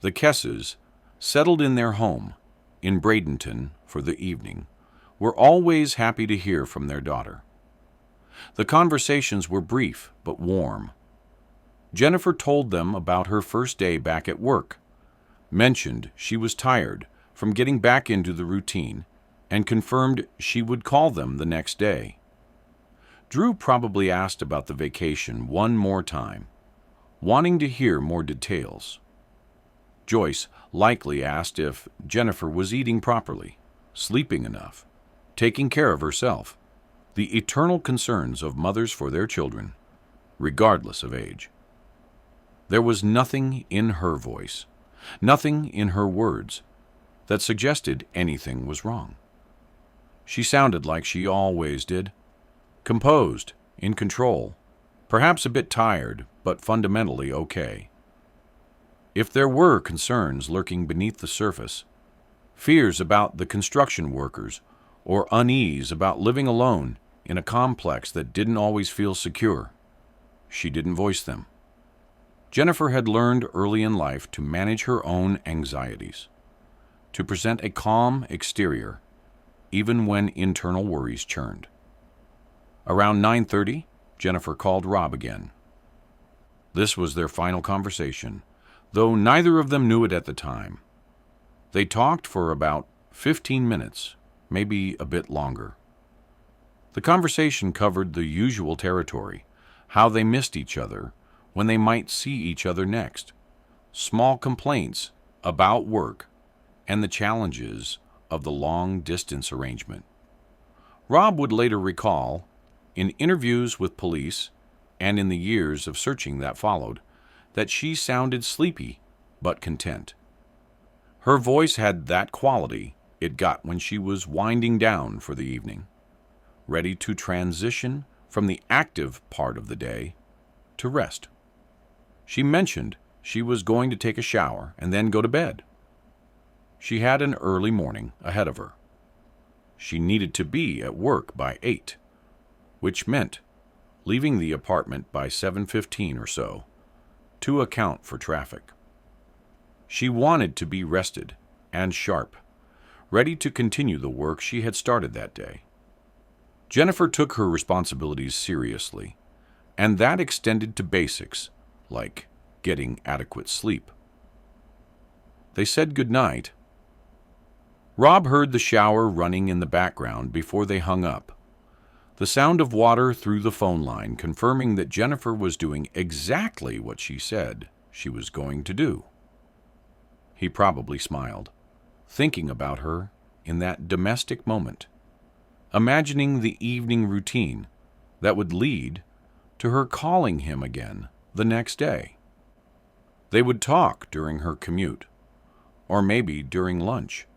The Kesses, settled in their home in Bradenton for the evening, were always happy to hear from their daughter. The conversations were brief but warm. Jennifer told them about her first day back at work, mentioned she was tired from getting back into the routine, and confirmed she would call them the next day. Drew probably asked about the vacation one more time, wanting to hear more details. Joyce likely asked if Jennifer was eating properly, sleeping enough, taking care of herself, the eternal concerns of mothers for their children, regardless of age. There was nothing in her voice, nothing in her words, that suggested anything was wrong. She sounded like she always did, composed, in control, perhaps a bit tired, but fundamentally okay. If there were concerns lurking beneath the surface, fears about the construction workers, or unease about living alone in a complex that didn't always feel secure, she didn't voice them. Jennifer had learned early in life to manage her own anxieties, to present a calm exterior, even when internal worries churned. Around 9:30, Jennifer called Rob again. This was their final conversation, though neither of them knew it at the time. They talked for about 15 minutes, maybe a bit longer. The conversation covered the usual territory, how they missed each other, when they might see each other next, small complaints about work, and the challenges of the long-distance arrangement. Rob would later recall, in interviews with police and in the years of searching that followed, that she sounded sleepy but content. Her voice had that quality it got when she was winding down for the evening, ready to transition from the active part of the day to rest. She mentioned she was going to take a shower and then go to bed. She had an early morning ahead of her. She needed to be at work by 8, which meant leaving the apartment by 7:15 or so to account for traffic. She wanted to be rested and sharp, ready to continue the work she had started that day. Jennifer took her responsibilities seriously, and that extended to basics like getting adequate sleep. They said goodnight. Rob heard the shower running in the background before they hung up, the sound of water through the phone line confirming that Jennifer was doing exactly what she said she was going to do. He probably smiled, thinking about her in that domestic moment, imagining the evening routine that would lead to her calling him again the next day. They would talk during her commute, or maybe during lunch,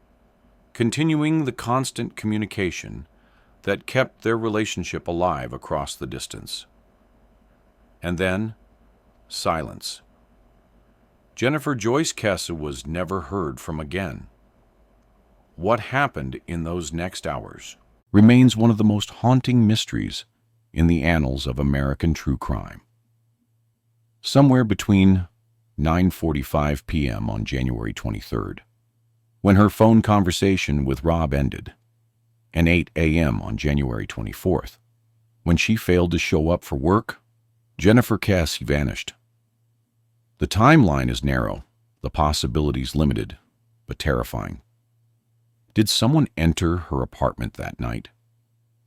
continuing the constant communication that kept their relationship alive across the distance. And then, silence. Jennifer Joyce Kesse was never heard from again. What happened in those next hours remains one of the most haunting mysteries in the annals of American true crime. Somewhere between 9:45 p.m. on January 23rd, when her phone conversation with Rob ended, and 8 a.m. on January 24th, when she failed to show up for work, Jennifer Kesse vanished. The timeline is narrow, the possibilities limited, but terrifying. Did someone enter her apartment that night,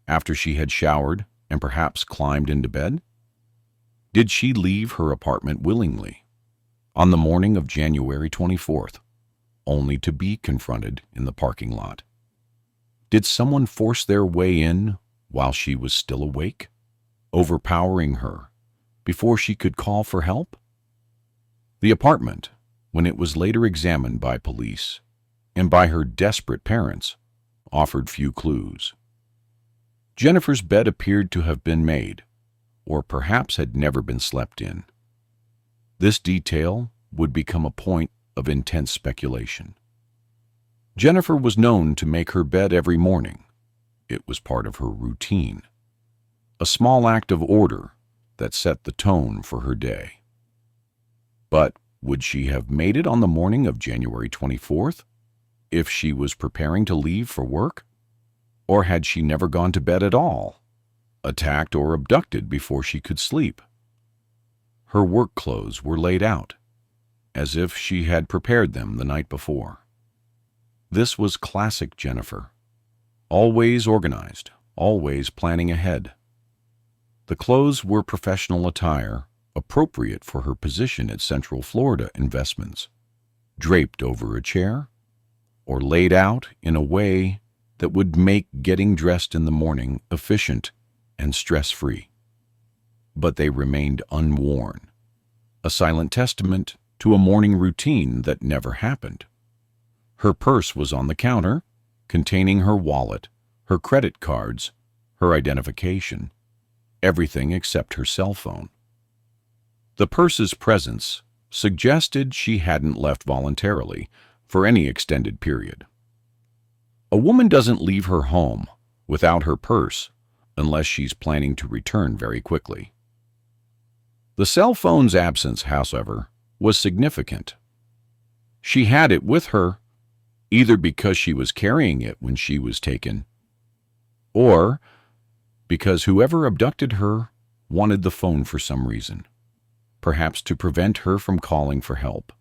after she had showered and perhaps climbed into bed? Did she leave her apartment willingly, on the morning of January 24th, only to be confronted in the parking lot? Did someone force their way in while she was still awake, overpowering her before she could call for help? The apartment, when it was later examined by police and by her desperate parents, offered few clues. Jennifer's bed appeared to have been made, or perhaps had never been slept in. This detail would become a point of intense speculation. Jennifer was known to make her bed every morning. It was part of her routine, a small act of order that set the tone for her day. But would she have made it on the morning of January 24th? If she was preparing to leave for work? Or had she never gone to bed at all, attacked or abducted before she could sleep? Her work clothes were laid out, as if she had prepared them the night before. This was classic Jennifer, always organized, always planning ahead. The clothes were professional attire, appropriate for her position at Central Florida Investments, draped over a chair, or laid out in a way that would make getting dressed in the morning efficient and stress-free. But they remained unworn, a silent testament to a morning routine that never happened. Her purse was on the counter, containing her wallet, her credit cards, her identification, everything except her cell phone. The purse's presence suggested she hadn't left voluntarily for any extended period. A woman doesn't leave her home without her purse unless she's planning to return very quickly. The cell phone's absence, however, was significant. She had it with her either because she was carrying it when she was taken, or because whoever abducted her wanted the phone for some reason, perhaps to prevent her from calling for help,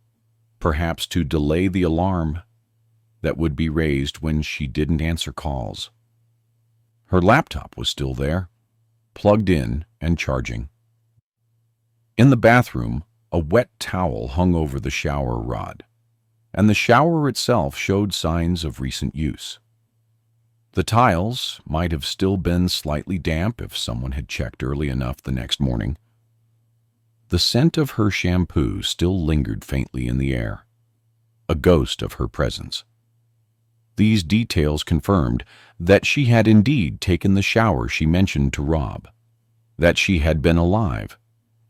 perhaps to delay the alarm that would be raised when she didn't answer calls. Her laptop was still there, plugged in and charging. In the bathroom, a wet towel hung over the shower rod, and the shower itself showed signs of recent use. The tiles might have still been slightly damp if someone had checked early enough the next morning. The scent of her shampoo still lingered faintly in the air, a ghost of her presence. These details confirmed that she had indeed taken the shower she mentioned to Rob, that she had been alive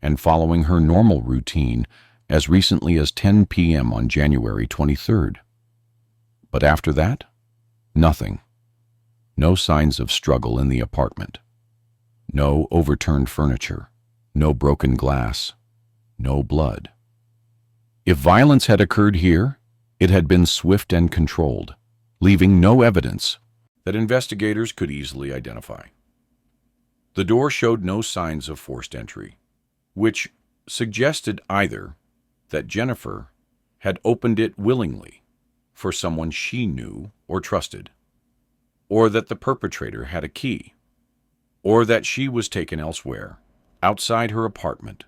and following her normal routine as recently as 10 p.m. on January 23rd. But after that, nothing. No signs of struggle in the apartment. No overturned furniture. No broken glass. No blood. If violence had occurred here, it had been swift and controlled, leaving no evidence that investigators could easily identify. The door showed no signs of forced entry, which suggested either that Jennifer had opened it willingly for someone she knew or trusted, or that the perpetrator had a key, or that she was taken elsewhere, outside her apartment,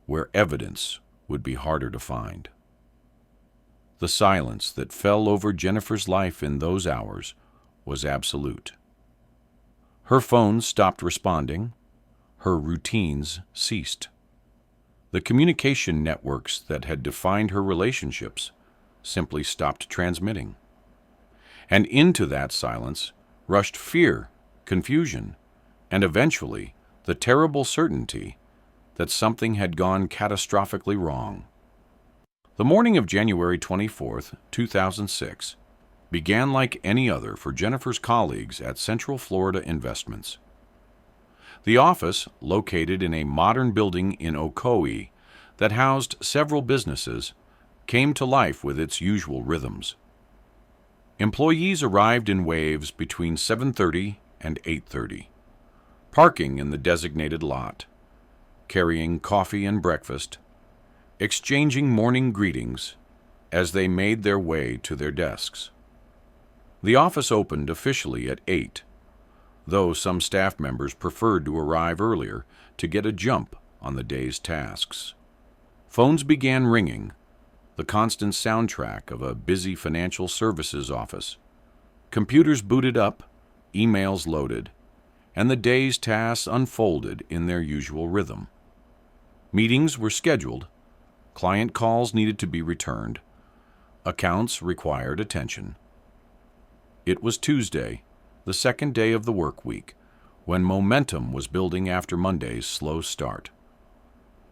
where evidence would be harder to find. The silence that fell over Jennifer's life in those hours was absolute. Her phone stopped responding. Her routines ceased. The communication networks that had defined her relationships simply stopped transmitting. And into that silence rushed fear, confusion, and eventually the terrible certainty that something had gone catastrophically wrong. The morning of January 24th, 2006, began like any other for Jennifer's colleagues at Central Florida Investments. The office, located in a modern building in Ocoee that housed several businesses, came to life with its usual rhythms. Employees arrived in waves between 7:30 and 8:30, parking in the designated lot, carrying coffee and breakfast, exchanging morning greetings as they made their way to their desks. The office opened officially at 8, though some staff members preferred to arrive earlier to get a jump on the day's tasks. Phones began ringing, the constant soundtrack of a busy financial services office. Computers booted up, emails loaded, and the day's tasks unfolded in their usual rhythm. Meetings were scheduled, client calls needed to be returned, accounts required attention. It was Tuesday, the second day of the work week, when momentum was building after Monday's slow start.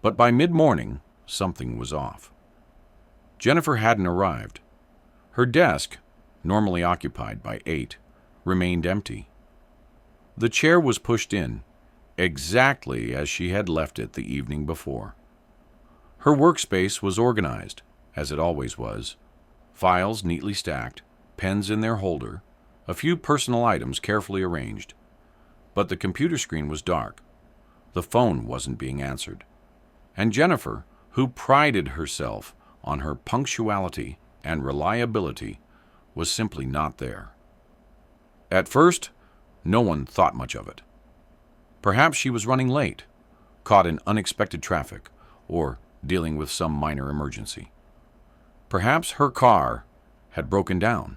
But by mid-morning, something was off. Jennifer hadn't arrived. Her desk, normally occupied by 8, remained empty. The chair was pushed in, exactly as she had left it the evening before. Her workspace was organized, as it always was, files neatly stacked, pens in their holder, a few personal items carefully arranged. But the computer screen was dark. The phone wasn't being answered. And Jennifer, who prided herself on her punctuality and reliability, was simply not there. At first, no one thought much of it. Perhaps she was running late, caught in unexpected traffic, or dealing with some minor emergency. Perhaps her car had broken down,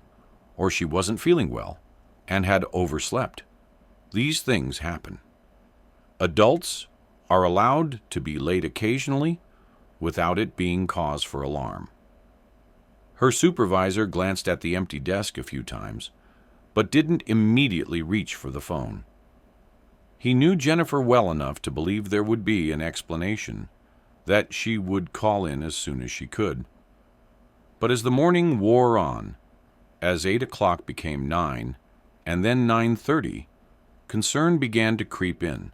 or she wasn't feeling well and had overslept. These things happen. Adults are allowed to be late occasionally without it being cause for alarm. Her supervisor glanced at the empty desk a few times, but didn't immediately reach for the phone. He knew Jennifer well enough to believe there would be an explanation, that she would call in as soon as she could. But as the morning wore on, as 8 o'clock became 9, and then 9:30, concern began to creep in.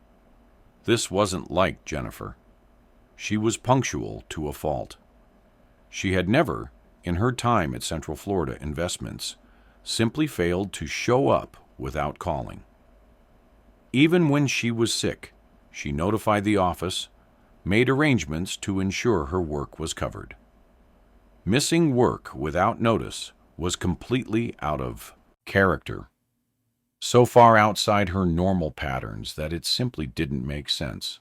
This wasn't like Jennifer. She was punctual to a fault. She had never, in her time at Central Florida Investments, simply failed to show up without calling. Even when she was sick, she notified the office, made arrangements to ensure her work was covered. Missing work without notice was completely out of character, so far outside her normal patterns that it simply didn't make sense.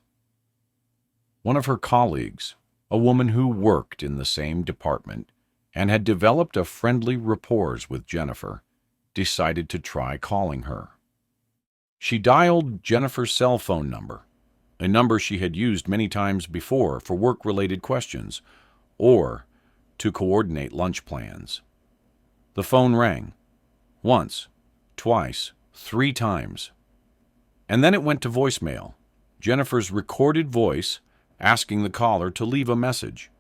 One of her colleagues, a woman who worked in the same department and had developed a friendly rapport with Jennifer, decided to try calling her. She dialed Jennifer's cell phone number, a number she had used many times before for work-related questions or to coordinate lunch plans. The phone rang. Once, twice, 3 times. And then it went to voicemail, Jennifer's recorded voice asking the caller to leave a message.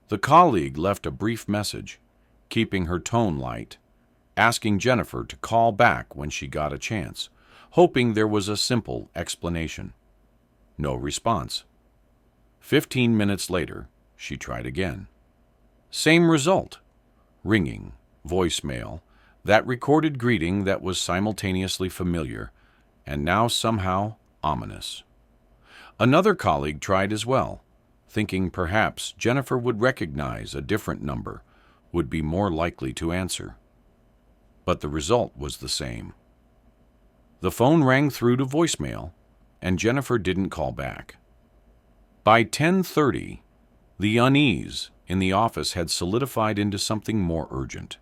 The colleague left a brief message, keeping her tone light, asking Jennifer to call back when she got a chance, hoping there was a simple explanation. No response. 15 minutes later, she tried again. Same result. Ringing, voicemail, that recorded greeting that was simultaneously familiar and now somehow ominous. Another colleague tried as well, thinking perhaps Jennifer would recognize a different number, would be more likely to answer. But the result was the same. The phone rang through to voicemail, and Jennifer didn't call back. By 10:30, the unease in the office had solidified into something more urgent.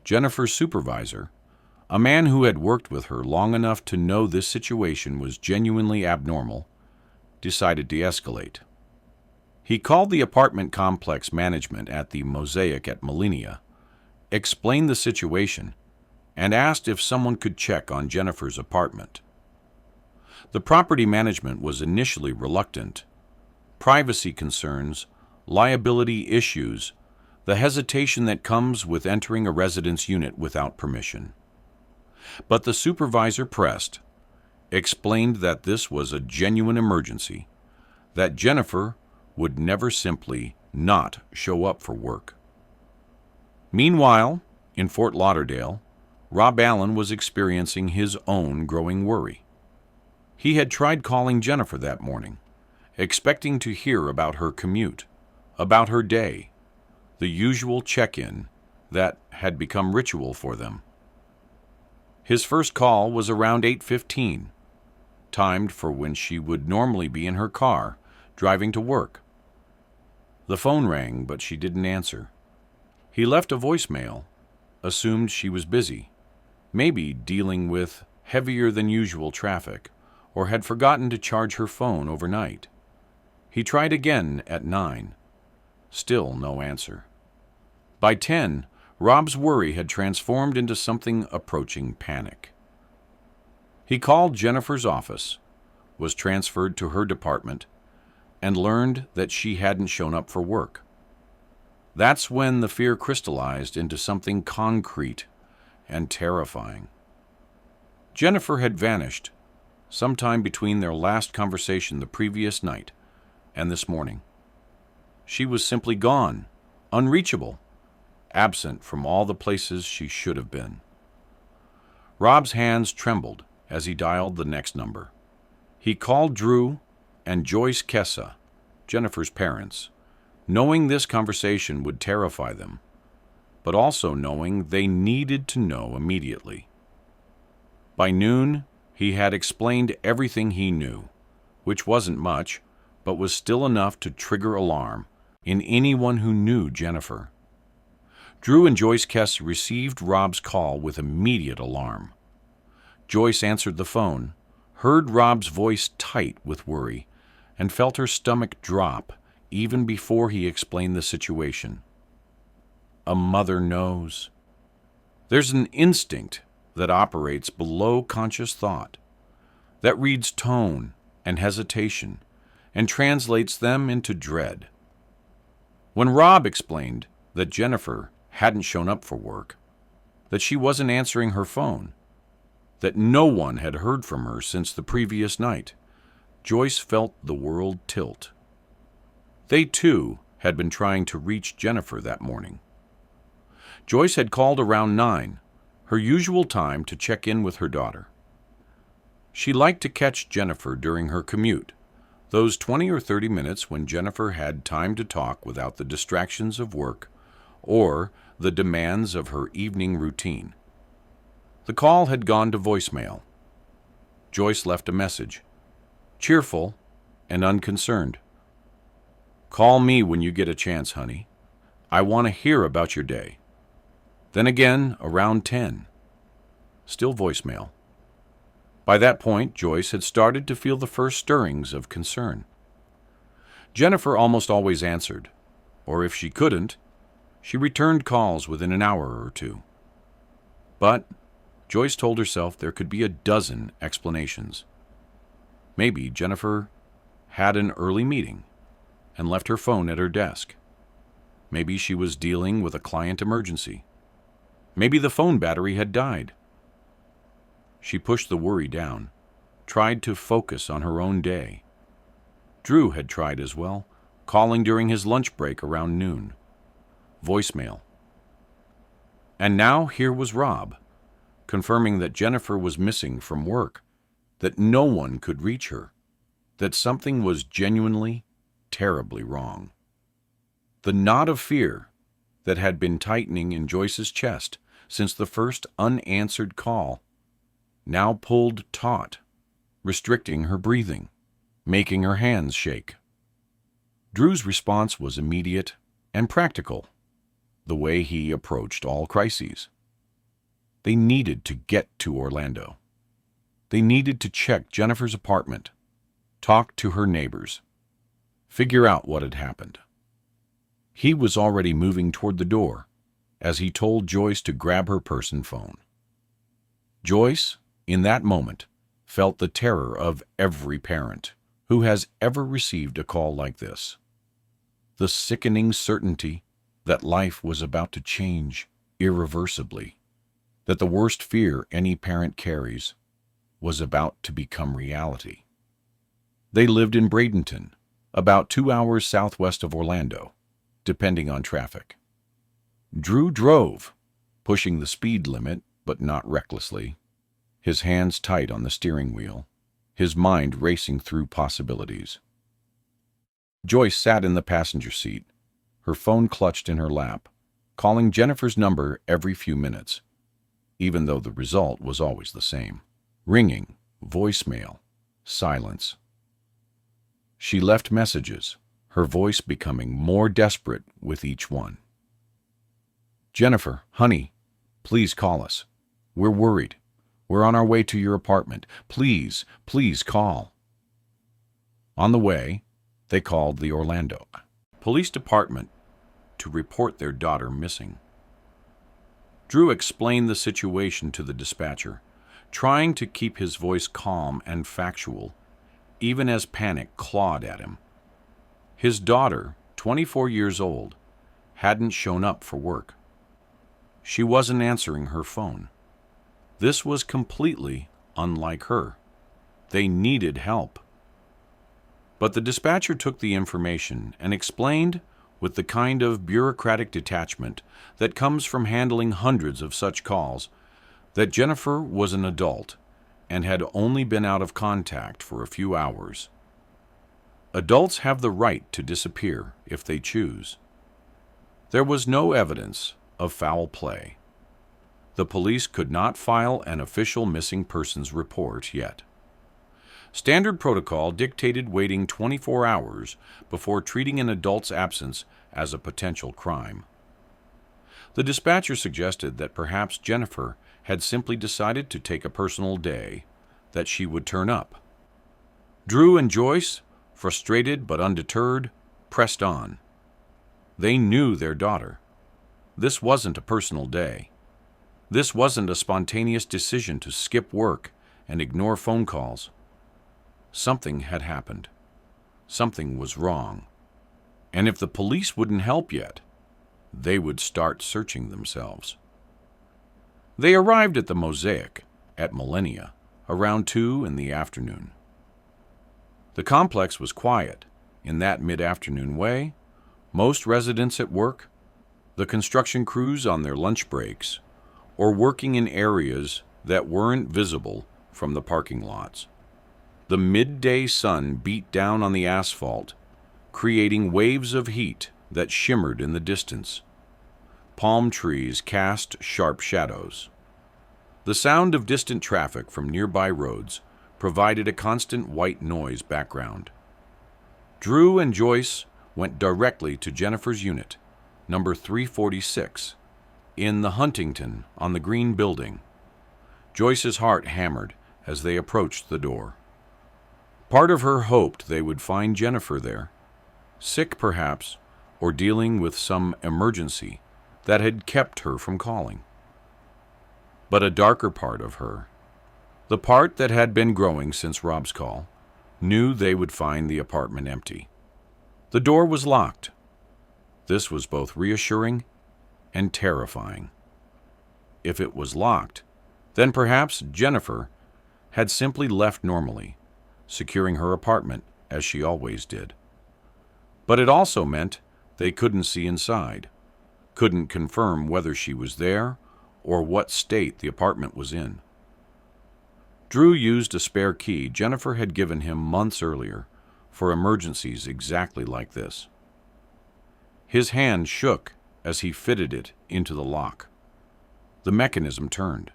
Jennifer's supervisor, a man who had worked with her long enough to know this situation was genuinely abnormal, decided to escalate. He called the apartment complex management at the Mosaic at Millenia, explained the situation, and asked if someone could check on Jennifer's apartment. The property management was initially reluctant. Privacy concerns, liability issues, the hesitation that comes with entering a residence unit without permission. But the supervisor pressed, explained that this was a genuine emergency, that Jennifer would never simply not show up for work. Meanwhile, in Fort Lauderdale, Rob Allen was experiencing his own growing worry. He had tried calling Jennifer that morning, expecting to hear about her commute, about her day, the usual check-in that had become ritual for them. His first call was around 8:15, timed for when she would normally be in her car, driving to work. The phone rang, but she didn't answer. He left a voicemail, assumed she was busy, maybe dealing with heavier than usual traffic, or had forgotten to charge her phone overnight. He tried again at 9. Still no answer. By 10, Rob's worry had transformed into something approaching panic. He called Jennifer's office, was transferred to her department, and learned that she hadn't shown up for work. That's when the fear crystallized into something concrete and terrifying. Jennifer had vanished sometime between their last conversation the previous night and this morning. She was simply gone, unreachable, absent from all the places she should have been. Rob's hands trembled as he dialed the next number. He called Drew and Joyce Kesse, Jennifer's parents, knowing this conversation would terrify them, but also knowing they needed to know immediately. By noon, he had explained everything he knew, which wasn't much, but was still enough to trigger alarm in anyone who knew Jennifer. Drew and Joyce Kesse received Rob's call with immediate alarm. Joyce answered the phone, heard Rob's voice tight with worry, and felt her stomach drop even before he explained the situation. A mother knows. There's an instinct that operates below conscious thought, that reads tone and hesitation and translates them into dread. When Rob explained that Jennifer hadn't shown up for work, that she wasn't answering her phone, that no one had heard from her since the previous night, Joyce felt the world tilt. They, too, had been trying to reach Jennifer that morning. Joyce had called around 9, her usual time to check in with her daughter. She liked to catch Jennifer during her commute, those 20 or 30 minutes when Jennifer had time to talk without the distractions of work or the demands of her evening routine. The call had gone to voicemail. Joyce left a message, cheerful and unconcerned. "Call me when you get a chance, honey. I want to hear about your day." Then again, around 10. Still voicemail. By that point, Joyce had started to feel the first stirrings of concern. Jennifer almost always answered, or if she couldn't, she returned calls within an hour or two. But Joyce told herself there could be a dozen explanations. Maybe Jennifer had an early meeting and left her phone at her desk. Maybe she was dealing with a client emergency. Maybe the phone battery had died. She pushed the worry down, tried to focus on her own day. Drew had tried as well, calling during his lunch break around noon. Voicemail. And now here was Rob, confirming that Jennifer was missing from work, that no one could reach her, that something was genuinely, terribly wrong. The knot of fear that had been tightening in Joyce's chest since the first unanswered call now pulled taut, restricting her breathing, making her hands shake. Drew's response was immediate and practical, the way he approached all crises. They needed to get to Orlando. They needed to check Jennifer's apartment, talk to her neighbors, figure out what had happened. He was already moving toward the door as he told Joyce to grab her person phone. Joyce, in that moment, felt the terror of every parent who has ever received a call like this. The sickening certainty that life was about to change irreversibly, that the worst fear any parent carries was about to become reality. They lived in Bradenton, about 2 hours southwest of Orlando, depending on traffic. Drew drove, pushing the speed limit, but not recklessly, his hands tight on the steering wheel, his mind racing through possibilities. Joyce sat in the passenger seat, her phone clutched in her lap, calling Jennifer's number every few minutes, even though the result was always the same. Ringing, voicemail, silence. She left messages, her voice becoming more desperate with each one. "Jennifer, honey, please call us. We're worried. We're on our way to your apartment. Please, please call." On the way, they called the Orlando Police Department to report their daughter missing. Drew explained the situation to the dispatcher, trying to keep his voice calm and factual, even as panic clawed at him. His daughter, 24 years old, hadn't shown up for work. She wasn't answering her phone. This was completely unlike her. They needed help. But the dispatcher took the information and explained, with the kind of bureaucratic detachment that comes from handling hundreds of such calls, that Jennifer was an adult and had only been out of contact for a few hours. Adults have the right to disappear if they choose. There was no evidence of foul play. The police could not file an official missing persons report yet. Standard protocol dictated waiting 24 hours before treating an adult's absence as a potential crime. The dispatcher suggested that perhaps Jennifer had simply decided to take a personal day, that she would turn up. Drew and Joyce, frustrated but undeterred, pressed on. They knew their daughter. This wasn't a personal day. This wasn't a spontaneous decision to skip work and ignore phone calls. Something had happened. Something was wrong. And if the police wouldn't help yet, they would start searching themselves. They arrived at the Mosaic at Millennia around 2 in the afternoon. The complex was quiet in that mid-afternoon way, most residents at work, the construction crews on their lunch breaks, or working in areas that weren't visible from the parking lots. The midday sun beat down on the asphalt, creating waves of heat that shimmered in the distance. Palm trees cast sharp shadows. The sound of distant traffic from nearby roads provided a constant white noise background. Drew and Joyce went directly to Jennifer's unit, number 346, in the Huntington on the Green Building. Joyce's heart hammered as they approached the door. Part of her hoped they would find Jennifer there, sick perhaps, or dealing with some emergency that had kept her from calling. But a darker part of her, the part that had been growing since Rob's call, knew they would find the apartment empty. The door was locked. This was both reassuring and terrifying. If it was locked, then perhaps Jennifer had simply left normally, securing her apartment as she always did. But it also meant they couldn't see inside, couldn't confirm whether she was there or what state the apartment was in. Drew used a spare key Jennifer had given him months earlier for emergencies exactly like this. His hand shook as he fitted it into the lock. The mechanism turned.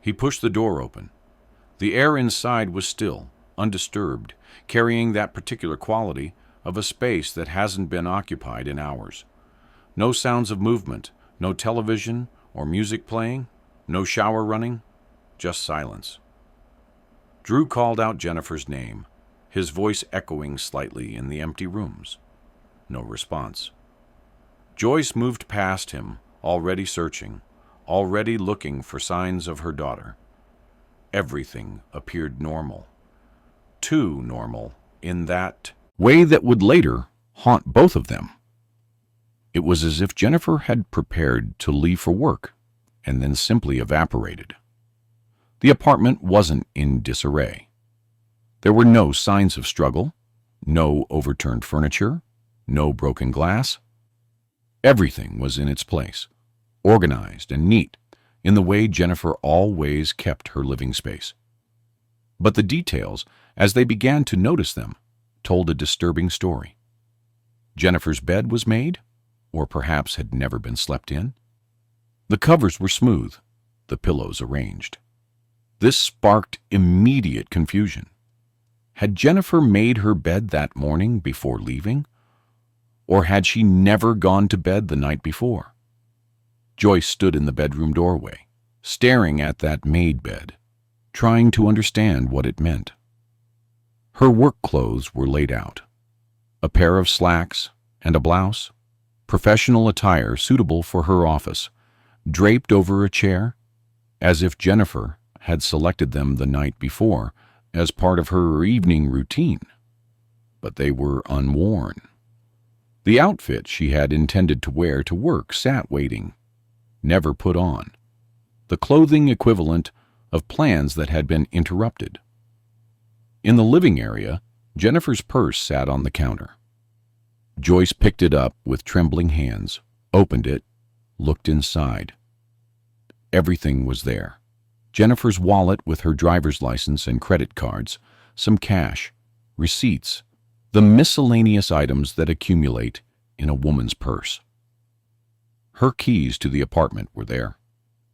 He pushed the door open. The air inside was still, undisturbed, carrying that particular quality of a space that hasn't been occupied in hours. No sounds of movement, no television or music playing, no shower running, just silence. Drew called out Jennifer's name, his voice echoing slightly in the empty rooms. No response. Joyce moved past him, already searching, already looking for signs of her daughter. Everything appeared normal. Too normal in that way that would later haunt both of them. It was as if Jennifer had prepared to leave for work and then simply evaporated. The apartment wasn't in disarray. There were no signs of struggle, no overturned furniture, no broken glass. Everything was in its place, organized and neat, in the way Jennifer always kept her living space. But the details, as they began to notice them, told a disturbing story. Jennifer's bed was made, or perhaps had never been slept in. The covers were smooth, the pillows arranged. This sparked immediate confusion. Had Jennifer made her bed that morning before leaving? Or had she never gone to bed the night before? Joyce stood in the bedroom doorway, staring at that made bed, trying to understand what it meant. Her work clothes were laid out. A pair of slacks and a blouse, professional attire suitable for her office, draped over a chair, as if Jennifer had selected them the night before as part of her evening routine. But they were unworn. The outfit she had intended to wear to work sat waiting, never put on, the clothing equivalent of plans that had been interrupted. In the living area, Jennifer's purse sat on the counter. Joyce picked it up with trembling hands, opened it, looked inside. Everything was there. Jennifer's wallet with her driver's license and credit cards, some cash, receipts, the miscellaneous items that accumulate in a woman's purse. Her keys to the apartment were there,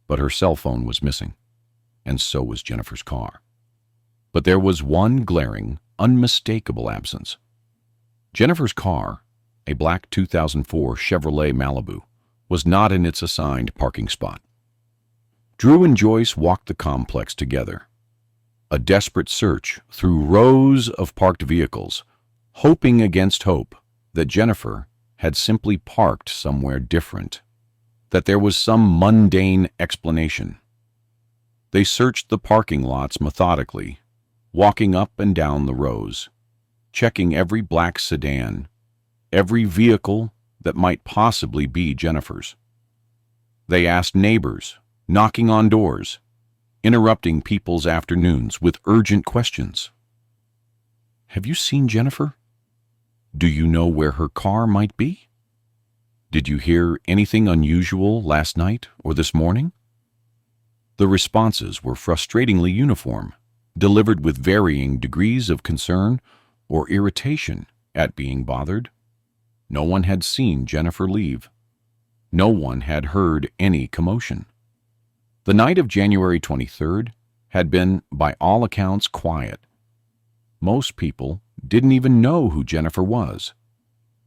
but her cell phone was missing, and so was Jennifer's car. But there was one glaring, unmistakable absence. Jennifer's car, a black 2004 Chevrolet Malibu, was not in its assigned parking spot. Drew and Joyce walked the complex together. A desperate search through rows of parked vehicles, hoping against hope that Jennifer had simply parked somewhere different, that there was some mundane explanation. They searched the parking lots methodically, walking up and down the rows, checking every black sedan, every vehicle that might possibly be Jennifer's. They asked neighbors, knocking on doors, interrupting people's afternoons with urgent questions. Have you seen Jennifer? Do you know where her car might be? Did you hear anything unusual last night or this morning? The responses were frustratingly uniform, delivered with varying degrees of concern or irritation at being bothered. No one had seen Jennifer leave. No one had heard any commotion. The night of January 23rd had been, by all accounts, quiet. Most people didn't even know who Jennifer was.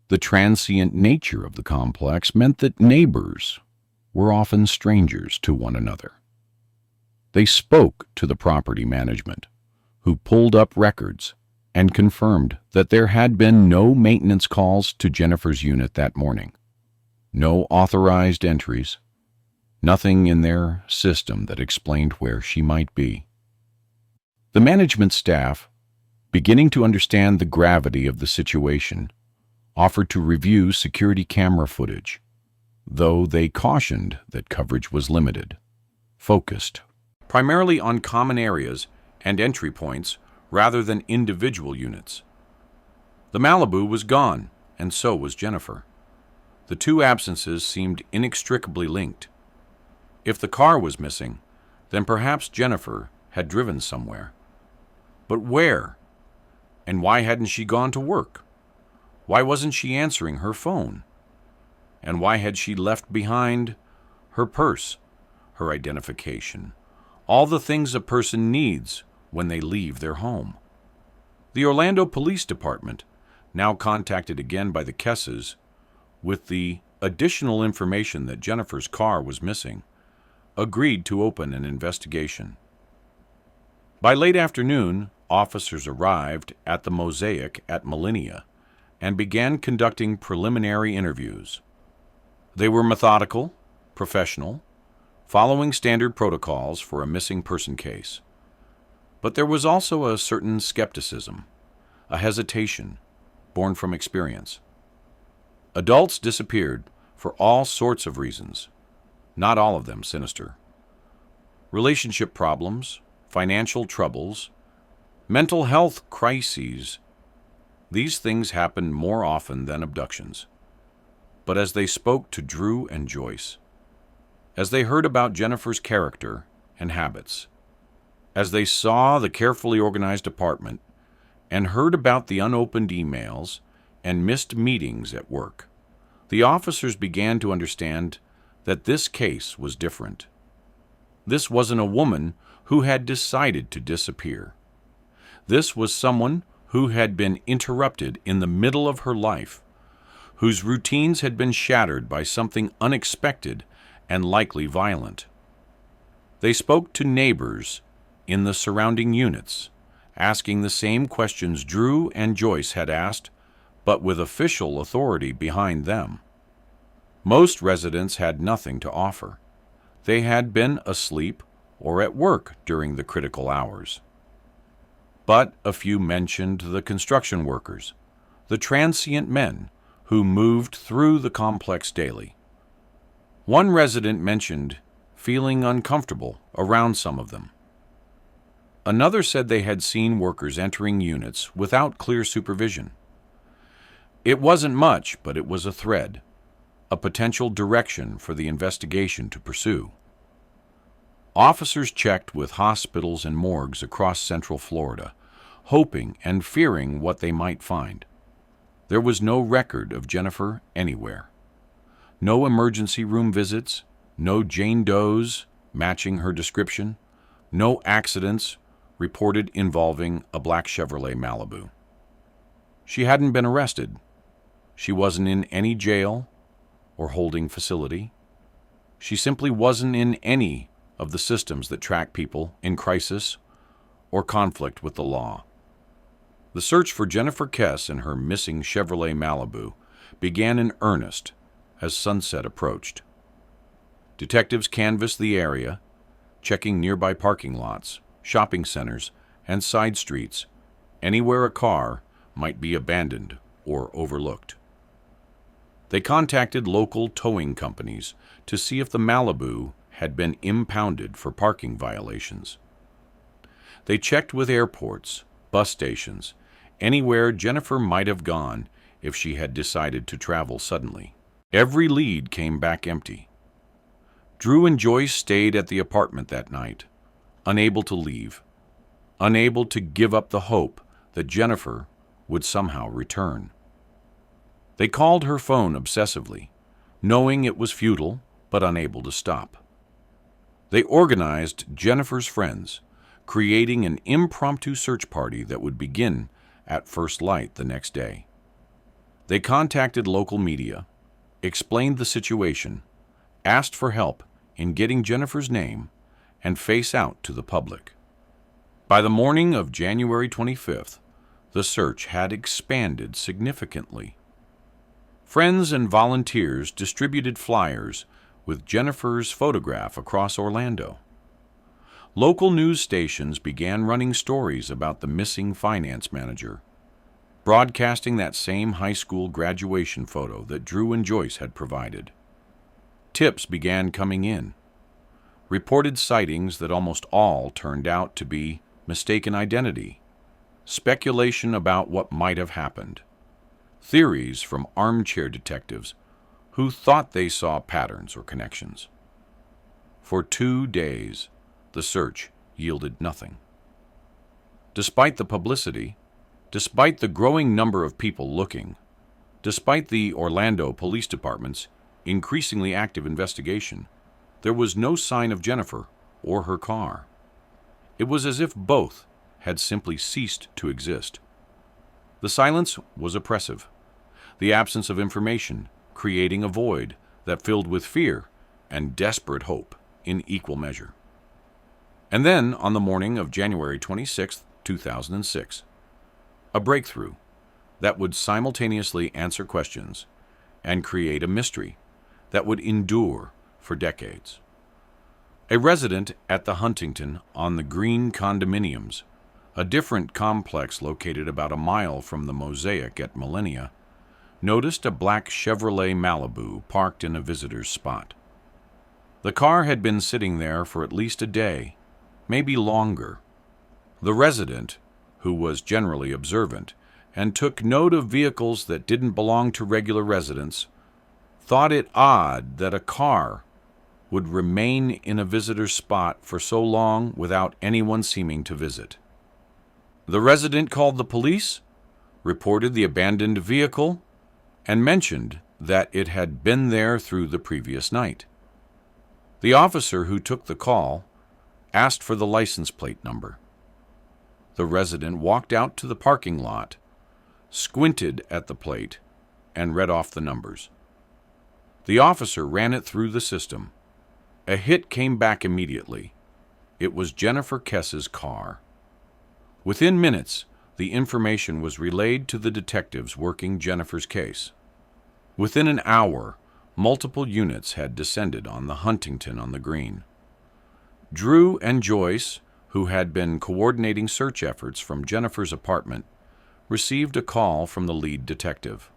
The transient nature of the complex meant that neighbors were often strangers to one another. They spoke to the property management, who pulled up records and confirmed that there had been no maintenance calls to Jennifer's unit that morning. No authorized entries, nothing in their system that explained where she might be. The management staff, beginning to understand the gravity of the situation, offered to review security camera footage, though they cautioned that coverage was limited, focused primarily on common areas and entry points rather than individual units. The Malibu was gone, and so was Jennifer. The two absences seemed inextricably linked. If the car was missing, then perhaps Jennifer had driven somewhere. But where? And why hadn't she gone to work? Why wasn't she answering her phone? And why had she left behind her purse, her identification, all the things a person needs when they leave their home? The Orlando Police Department, now contacted again by the Kesses, with the additional information that Jennifer's car was missing, agreed to open an investigation. By late afternoon, officers arrived at the Mosaic at Millennia and began conducting preliminary interviews. They were methodical, professional, following standard protocols for a missing person case. But there was also a certain skepticism, a hesitation born from experience. Adults disappeared for all sorts of reasons, not all of them sinister. Relationship problems, financial troubles, mental health crises. These things happen more often than abductions. But as they spoke to Drew and Joyce, as they heard about Jennifer's character and habits, as they saw the carefully organized apartment and heard about the unopened emails and missed meetings at work, the officers began to understand that this case was different. This wasn't a woman who had decided to disappear. This was someone who had been interrupted in the middle of her life, whose routines had been shattered by something unexpected and likely violent. They spoke to neighbors in the surrounding units, asking the same questions Drew and Joyce had asked, but with official authority behind them. Most residents had nothing to offer. They had been asleep or at work during the critical hours. But a few mentioned the construction workers, the transient men who moved through the complex daily. One resident mentioned feeling uncomfortable around some of them. Another said they had seen workers entering units without clear supervision. It wasn't much, but it was a thread, a potential direction for the investigation to pursue. Officers checked with hospitals and morgues across Central Florida, hoping and fearing what they might find. There was no record of Jennifer anywhere. No emergency room visits, no Jane Does matching her description, no accidents reported involving a black Chevrolet Malibu. She hadn't been arrested. She wasn't in any jail or holding facility. She simply wasn't in any of the systems that track people in crisis or conflict with the law. The search for Jennifer Kesse and her missing Chevrolet Malibu began in earnest as sunset approached. Detectives canvassed the area, checking nearby parking lots, shopping centers, and side streets, anywhere a car might be abandoned or overlooked. They contacted local towing companies to see if the Malibu had been impounded for parking violations. They checked with airports, bus stations, anywhere Jennifer might have gone if she had decided to travel suddenly. Every lead came back empty. Drew and Joyce stayed at the apartment that night, unable to leave, unable to give up the hope that Jennifer would somehow return. They called her phone obsessively, knowing it was futile but unable to stop. They organized Jennifer's friends, creating an impromptu search party that would begin at first light the next day. They contacted local media, explained the situation, asked for help in getting Jennifer's name, and face out to the public. By the morning of January 25th, the search had expanded significantly. Friends and volunteers distributed flyers with Jennifer's photograph across Orlando. Local news stations began running stories about the missing finance manager, broadcasting that same high school graduation photo that Drew and Joyce had provided. Tips began coming in. Reported sightings that almost all turned out to be mistaken identity, speculation about what might have happened, theories from armchair detectives who thought they saw patterns or connections. For 2 days, the search yielded nothing. Despite the publicity, despite the growing number of people looking, despite the Orlando Police Department's increasingly active investigation, there was no sign of Jennifer or her car. It was as if both had simply ceased to exist. The silence was oppressive, the absence of information creating a void that filled with fear and desperate hope in equal measure. And then, on the morning of January 26, 2006, a breakthrough that would simultaneously answer questions and create a mystery that would endure for decades. A resident at the Huntington on the Green condominiums, a different complex located about a mile from the Mosaic at Millennia, noticed a black Chevrolet Malibu parked in a visitor's spot. The car had been sitting there for at least a day, maybe longer. The resident, who was generally observant and took note of vehicles that didn't belong to regular residents, thought it odd that a car would remain in a visitor's spot for so long without anyone seeming to visit. The resident called the police, reported the abandoned vehicle, and mentioned that it had been there through the previous night. The officer who took the call asked for the license plate number. The resident walked out to the parking lot, squinted at the plate, and read off the numbers. The officer ran it through the system. A hit came back immediately. It was Jennifer Kesse's car. Within minutes, the information was relayed to the detectives working Jennifer's case. Within an hour, multiple units had descended on the Huntington on the Green. Drew and Joyce, who had been coordinating search efforts from Jennifer's apartment, received a call from the lead detective.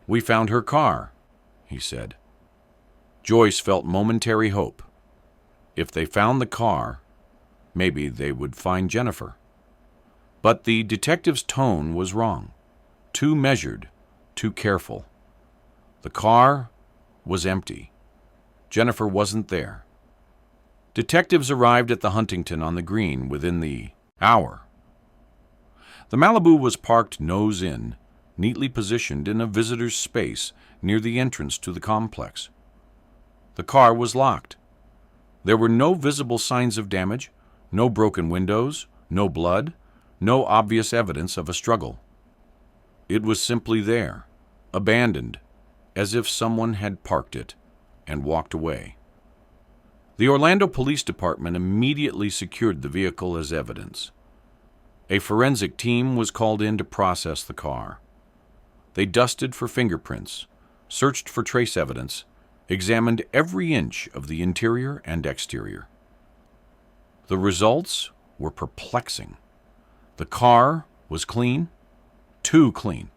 "We found her car," he said. Joyce felt momentary hope. If they found the car, maybe they would find Jennifer. But the detective's tone was wrong. Too measured, too careful. The car was empty. Jennifer wasn't there. Detectives arrived at the Huntington on the Green within the hour. The Malibu was parked nose in, neatly positioned in a visitor's space near the entrance to the complex. The car was locked. There were no visible signs of damage, no broken windows, no blood, no obvious evidence of a struggle. It was simply there, abandoned, as if someone had parked it and walked away. The Orlando Police Department immediately secured the vehicle as evidence. A forensic team was called in to process the car. They dusted for fingerprints, searched for trace evidence, examined every inch of the interior and exterior. The results were perplexing. The car was clean, too clean.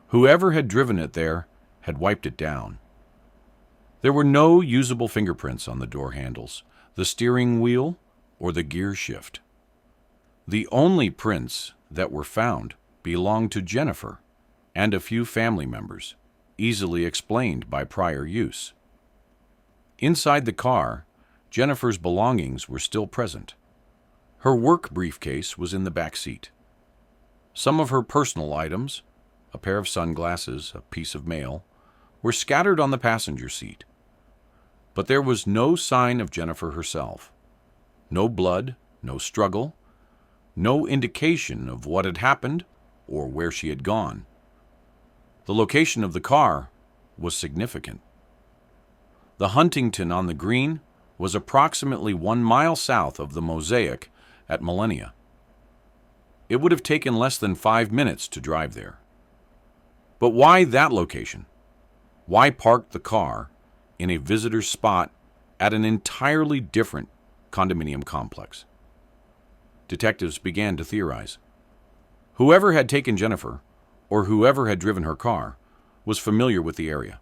Whoever had driven it there had wiped it down. There were no usable fingerprints on the door handles, the steering wheel, or the gear shift. The only prints that were found belonged to Jennifer and a few family members, easily explained by prior use. Inside the car, Jennifer's belongings were still present. Her work briefcase was in the back seat. Some of her personal items, a pair of sunglasses, a piece of mail, were scattered on the passenger seat. But there was no sign of Jennifer herself. No blood, no struggle, no indication of what had happened or where she had gone. The location of the car was significant. The Huntington on the Green was approximately 1 mile south of the Mosaic at Millennia. It would have taken less than 5 minutes to drive there. But why that location? Why park the car in a visitor's spot at an entirely different condominium complex? Detectives began to theorize. Whoever had taken Jennifer, or whoever had driven her car, was familiar with the area.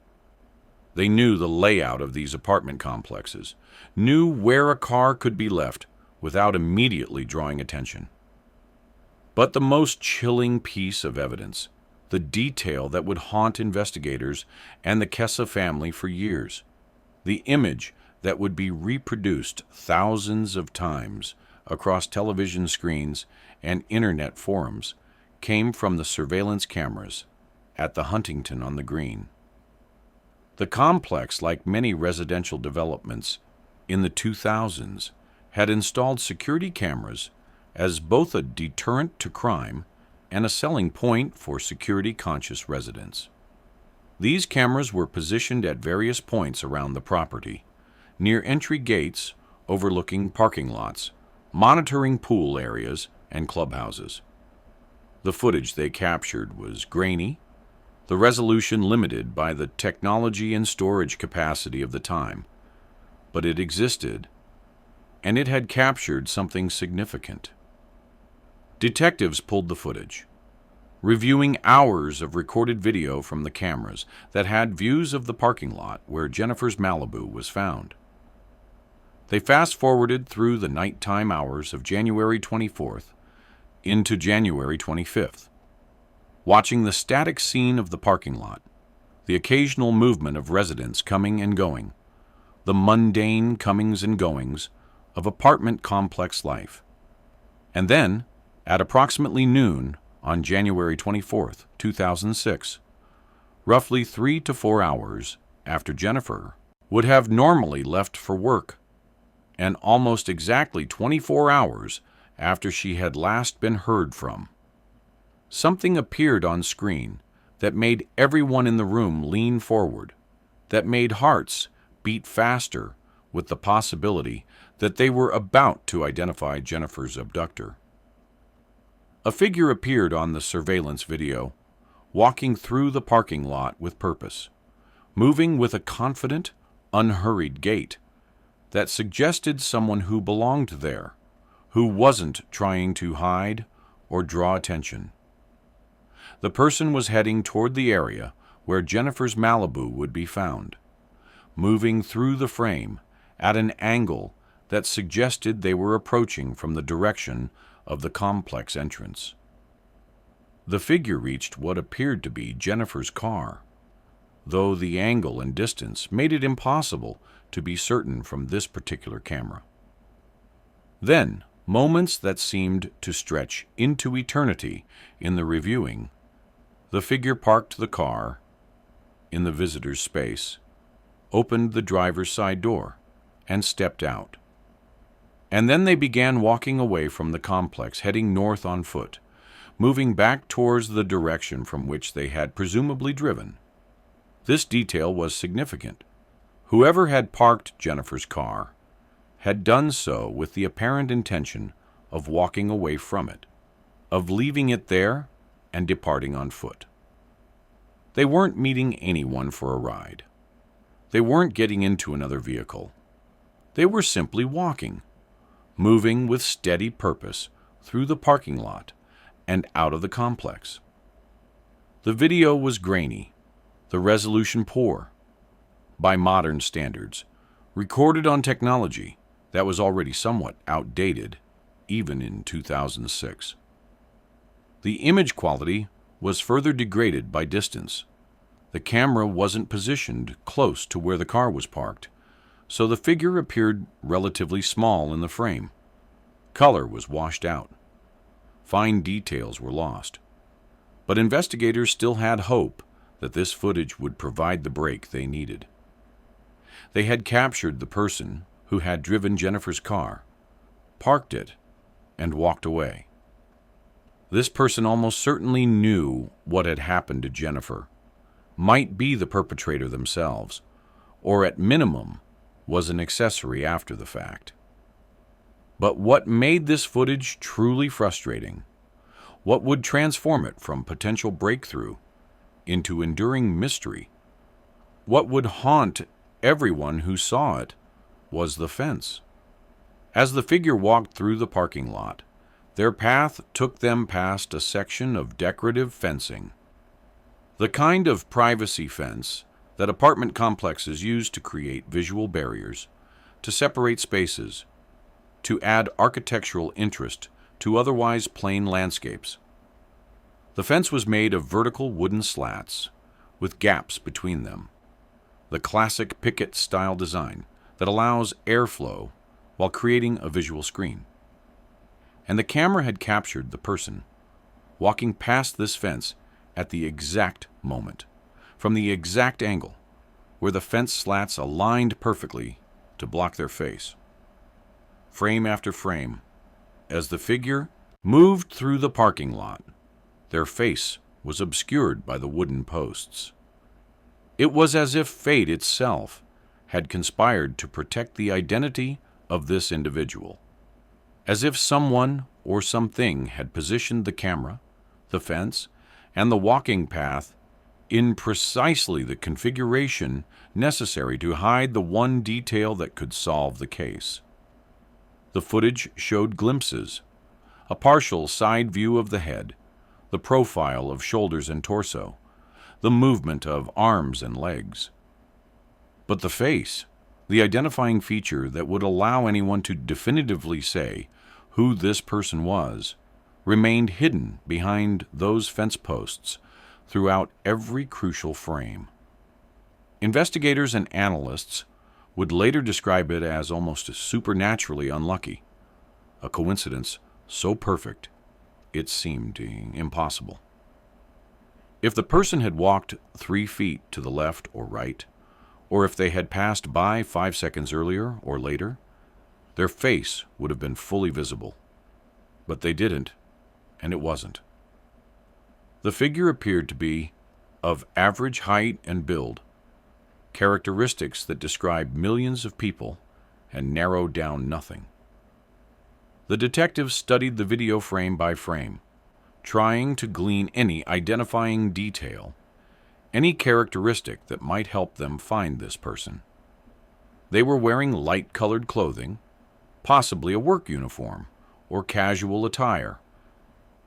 They knew the layout of these apartment complexes, knew where a car could be left without immediately drawing attention. But the most chilling piece of evidence, the detail that would haunt investigators and the Kesse family for years, the image that would be reproduced thousands of times across television screens and internet forums, came from the surveillance cameras at the Huntington on the Green. The complex, like many residential developments in the 2000s, had installed security cameras as both a deterrent to crime and a selling point for security-conscious residents. These cameras were positioned at various points around the property, near entry gates overlooking parking lots, monitoring pool areas and clubhouses. The footage they captured was grainy, the resolution limited by the technology and storage capacity of the time, but it existed, and it had captured something significant. Detectives pulled the footage. reviewing hours of recorded video from the cameras that had views of the parking lot where Jennifer's Malibu was found. They fast-forwarded through the nighttime hours of January 24th into January 25th, watching the static scene of the parking lot, the occasional movement of residents coming and going, the mundane comings and goings of apartment complex life. And then, at approximately noon on January 24th, 2006, roughly 3 to 4 hours after Jennifer would have normally left for work, and almost exactly 24 hours after she had last been heard from, something appeared on screen that made everyone in the room lean forward, that made hearts beat faster with the possibility that they were about to identify Jennifer's abductor. A figure appeared on the surveillance video, walking through the parking lot with purpose, moving with a confident, unhurried gait that suggested someone who belonged there, who wasn't trying to hide or draw attention. The person was heading toward the area where Jennifer's Malibu would be found, moving through the frame at an angle that suggested they were approaching from the direction of the complex entrance. The figure reached what appeared to be Jennifer's car, though the angle and distance made it impossible to be certain from this particular camera. Then, moments that seemed to stretch into eternity in the reviewing, the figure parked the car in the visitor's space, opened the driver's side door, and stepped out. And then they began walking away from the complex, heading north on foot, moving back towards the direction from which they had presumably driven. This detail was significant. Whoever had parked Jennifer's car had done so with the apparent intention of walking away from it, of leaving it there and departing on foot. They weren't meeting anyone for a ride. They weren't getting into another vehicle. They were simply walking, moving with steady purpose through the parking lot and out of the complex. The video was grainy, the resolution poor, by modern standards, recorded on technology that was already somewhat outdated, even in 2006. The image quality was further degraded by distance. The camera wasn't positioned close to where the car was parked, so the figure appeared relatively small in the frame. Color was washed out. Fine details were lost. But investigators still had hope that this footage would provide the break they needed. They had captured the person who had driven Jennifer's car, parked it, and walked away. This person almost certainly knew what had happened to Jennifer, might be the perpetrator themselves, or at minimum was an accessory after the fact. But what made this footage truly frustrating? What would transform it from potential breakthrough into enduring mystery? What would haunt everyone who saw it was the fence. As the figure walked through the parking lot, their path took them past a section of decorative fencing, the kind of privacy fence that apartment complexes use to create visual barriers, to separate spaces, to add architectural interest to otherwise plain landscapes. The fence was made of vertical wooden slats with gaps between them, the classic picket-style design that allows airflow while creating a visual screen. And the camera had captured the person walking past this fence at the exact moment, from the exact angle, where the fence slats aligned perfectly to block their face. Frame after frame, as the figure moved through the parking lot, their face was obscured by the wooden posts. It was as if fate itself had conspired to protect the identity of this individual, as if someone or something had positioned the camera, the fence, and the walking path in precisely the configuration necessary to hide the one detail that could solve the case. The footage showed glimpses, a partial side view of the head, the profile of shoulders and torso, the movement of arms and legs. But the face, the identifying feature that would allow anyone to definitively say who this person was, remained hidden behind those fence posts throughout every crucial frame. Investigators and analysts would later describe it as almost supernaturally unlucky, a coincidence so perfect it seemed impossible. If the person had walked 3 feet to the left or right, or if they had passed by 5 seconds earlier or later, their face would have been fully visible. But they didn't, and it wasn't. The figure appeared to be of average height and build, characteristics that describe millions of people and narrowed down nothing. The detectives studied the video frame by frame, trying to glean any identifying detail, any characteristic that might help them find this person. They were wearing light-colored clothing, possibly a work uniform or casual attire,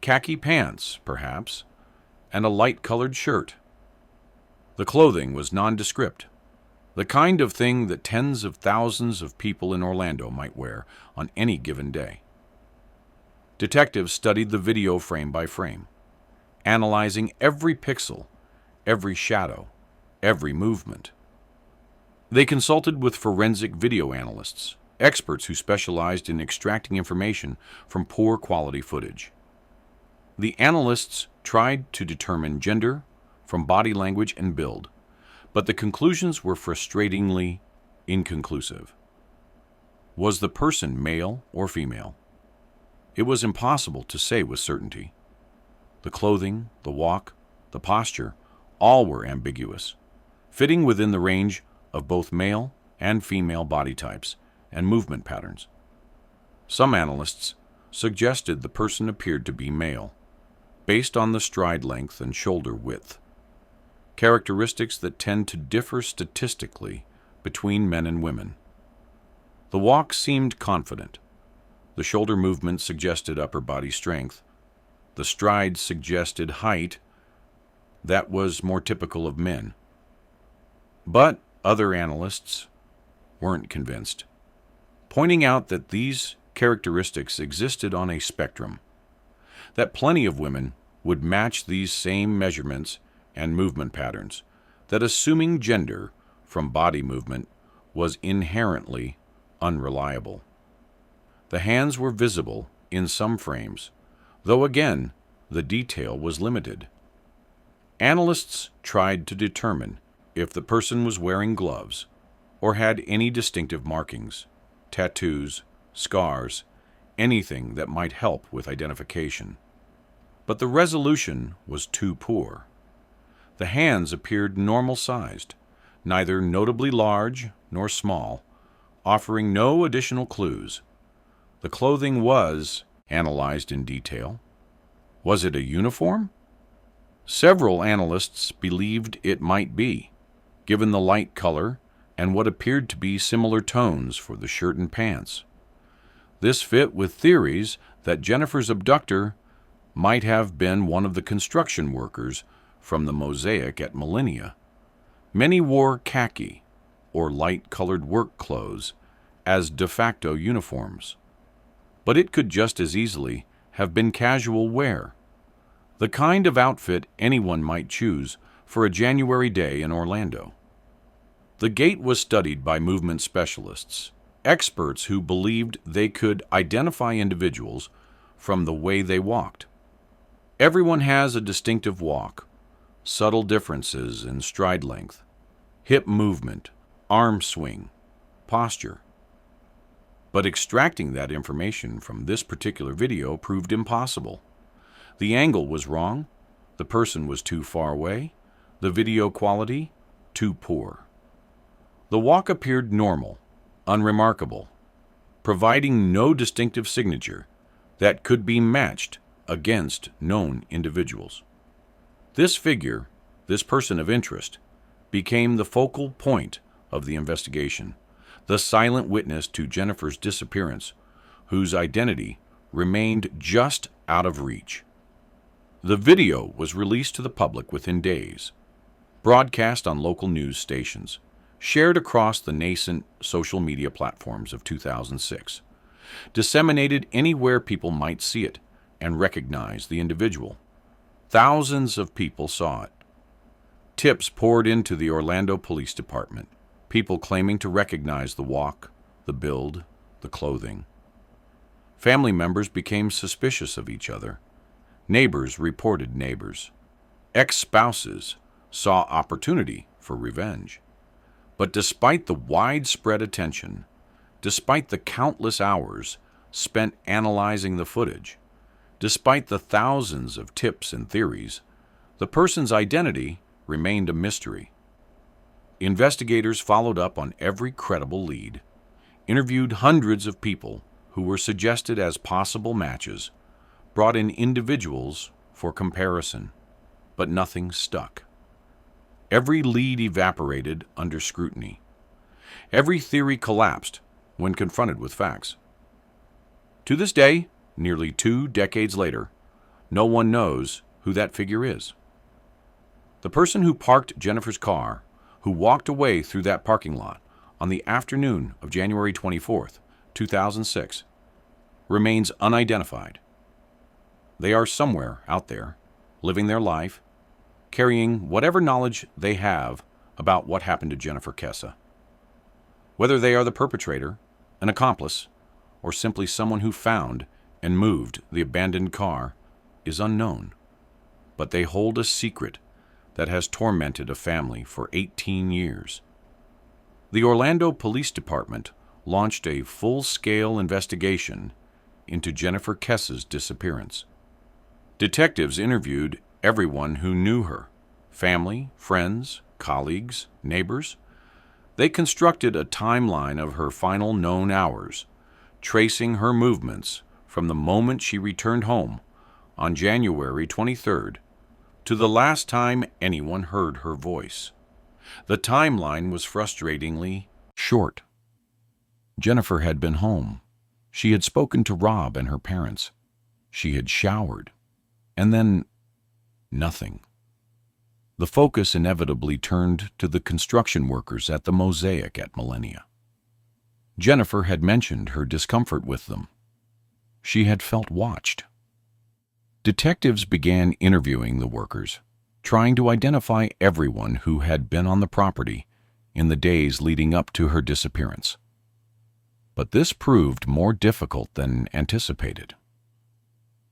khaki pants, perhaps, and a light-colored shirt. The clothing was nondescript, the kind of thing that tens of thousands of people in Orlando might wear on any given day. Detectives studied the video frame by frame, analyzing every pixel, every shadow, every movement. They consulted with forensic video analysts, experts who specialized in extracting information from poor quality footage. The analysts tried to determine gender from body language and build, but the conclusions were frustratingly inconclusive. Was the person male or female? It was impossible to say with certainty. The clothing, the walk, the posture, all were ambiguous, fitting within the range of both male and female body types and movement patterns. Some analysts suggested the person appeared to be male, based on the stride length and shoulder width, characteristics that tend to differ statistically between men and women. The walk seemed confident. The shoulder movement suggested upper body strength. The stride suggested height that was more typical of men. But other analysts weren't convinced, pointing out that these characteristics existed on a spectrum, that plenty of women would match these same measurements and movement patterns, that assuming gender from body movement was inherently unreliable. The hands were visible in some frames, though again, the detail was limited. Analysts tried to determine if the person was wearing gloves or had any distinctive markings, tattoos, scars, anything that might help with identification. But the resolution was too poor. The hands appeared normal-sized, neither notably large nor small, offering no additional clues. The clothing was analyzed in detail. Was it a uniform? Several analysts believed it might be, given the light color and what appeared to be similar tones for the shirt and pants. This fit with theories that Jennifer's abductor might have been one of the construction workers from the mosaic at Millennia. Many wore khaki, or light-colored work clothes, as de facto uniforms. But it could just as easily have been casual wear, the kind of outfit anyone might choose for a January day in Orlando. The gait was studied by movement specialists, experts who believed they could identify individuals from the way they walked. Everyone has a distinctive walk, subtle differences in stride length, hip movement, arm swing, posture. But extracting that information from this particular video proved impossible. The angle was wrong, the person was too far away, the video quality too poor. The walk appeared normal, unremarkable, providing no distinctive signature that could be matched against known individuals. This figure, this person of interest, became the focal point of the investigation, the silent witness to Jennifer's disappearance, whose identity remained just out of reach. The video was released to the public within days, broadcast on local news stations, shared across the nascent social media platforms of 2006, disseminated anywhere people might see it and recognize the individual. Thousands of people saw it. Tips poured into the Orlando Police Department, people claiming to recognize the walk, the build, the clothing. Family members became suspicious of each other. Neighbors reported neighbors. Ex-spouses saw opportunity for revenge. But despite the widespread attention, despite the countless hours spent analyzing the footage, despite the thousands of tips and theories, the person's identity remained a mystery. Investigators followed up on every credible lead, interviewed hundreds of people who were suggested as possible matches, brought in individuals for comparison, but nothing stuck. Every lead evaporated under scrutiny. Every theory collapsed when confronted with facts. To this day, nearly 2 decades later, no one knows who that figure is. The person who parked Jennifer's car, who walked away through that parking lot on the afternoon of January 24th, 2006, remains unidentified. They are somewhere out there, living their life, carrying whatever knowledge they have about what happened to Jennifer Kesse. Whether they are the perpetrator, an accomplice, or simply someone who found and moved the abandoned car is unknown. But they hold a secret that has tormented a family for 18 years. The Orlando Police Department launched a full-scale investigation into Jennifer Kesse's disappearance. Detectives interviewed everyone who knew her, family, friends, colleagues, neighbors. They constructed a timeline of her final known hours, tracing her movements from the moment she returned home on January 23rd to the last time anyone heard her voice. The timeline was frustratingly short. Jennifer had been home. She had spoken to Rob and her parents. She had showered. And then, nothing. The focus inevitably turned to the construction workers at the Mosaic at Millennia. Jennifer had mentioned her discomfort with them. She had felt watched. Detectives began interviewing the workers, trying to identify everyone who had been on the property in the days leading up to her disappearance. But this proved more difficult than anticipated.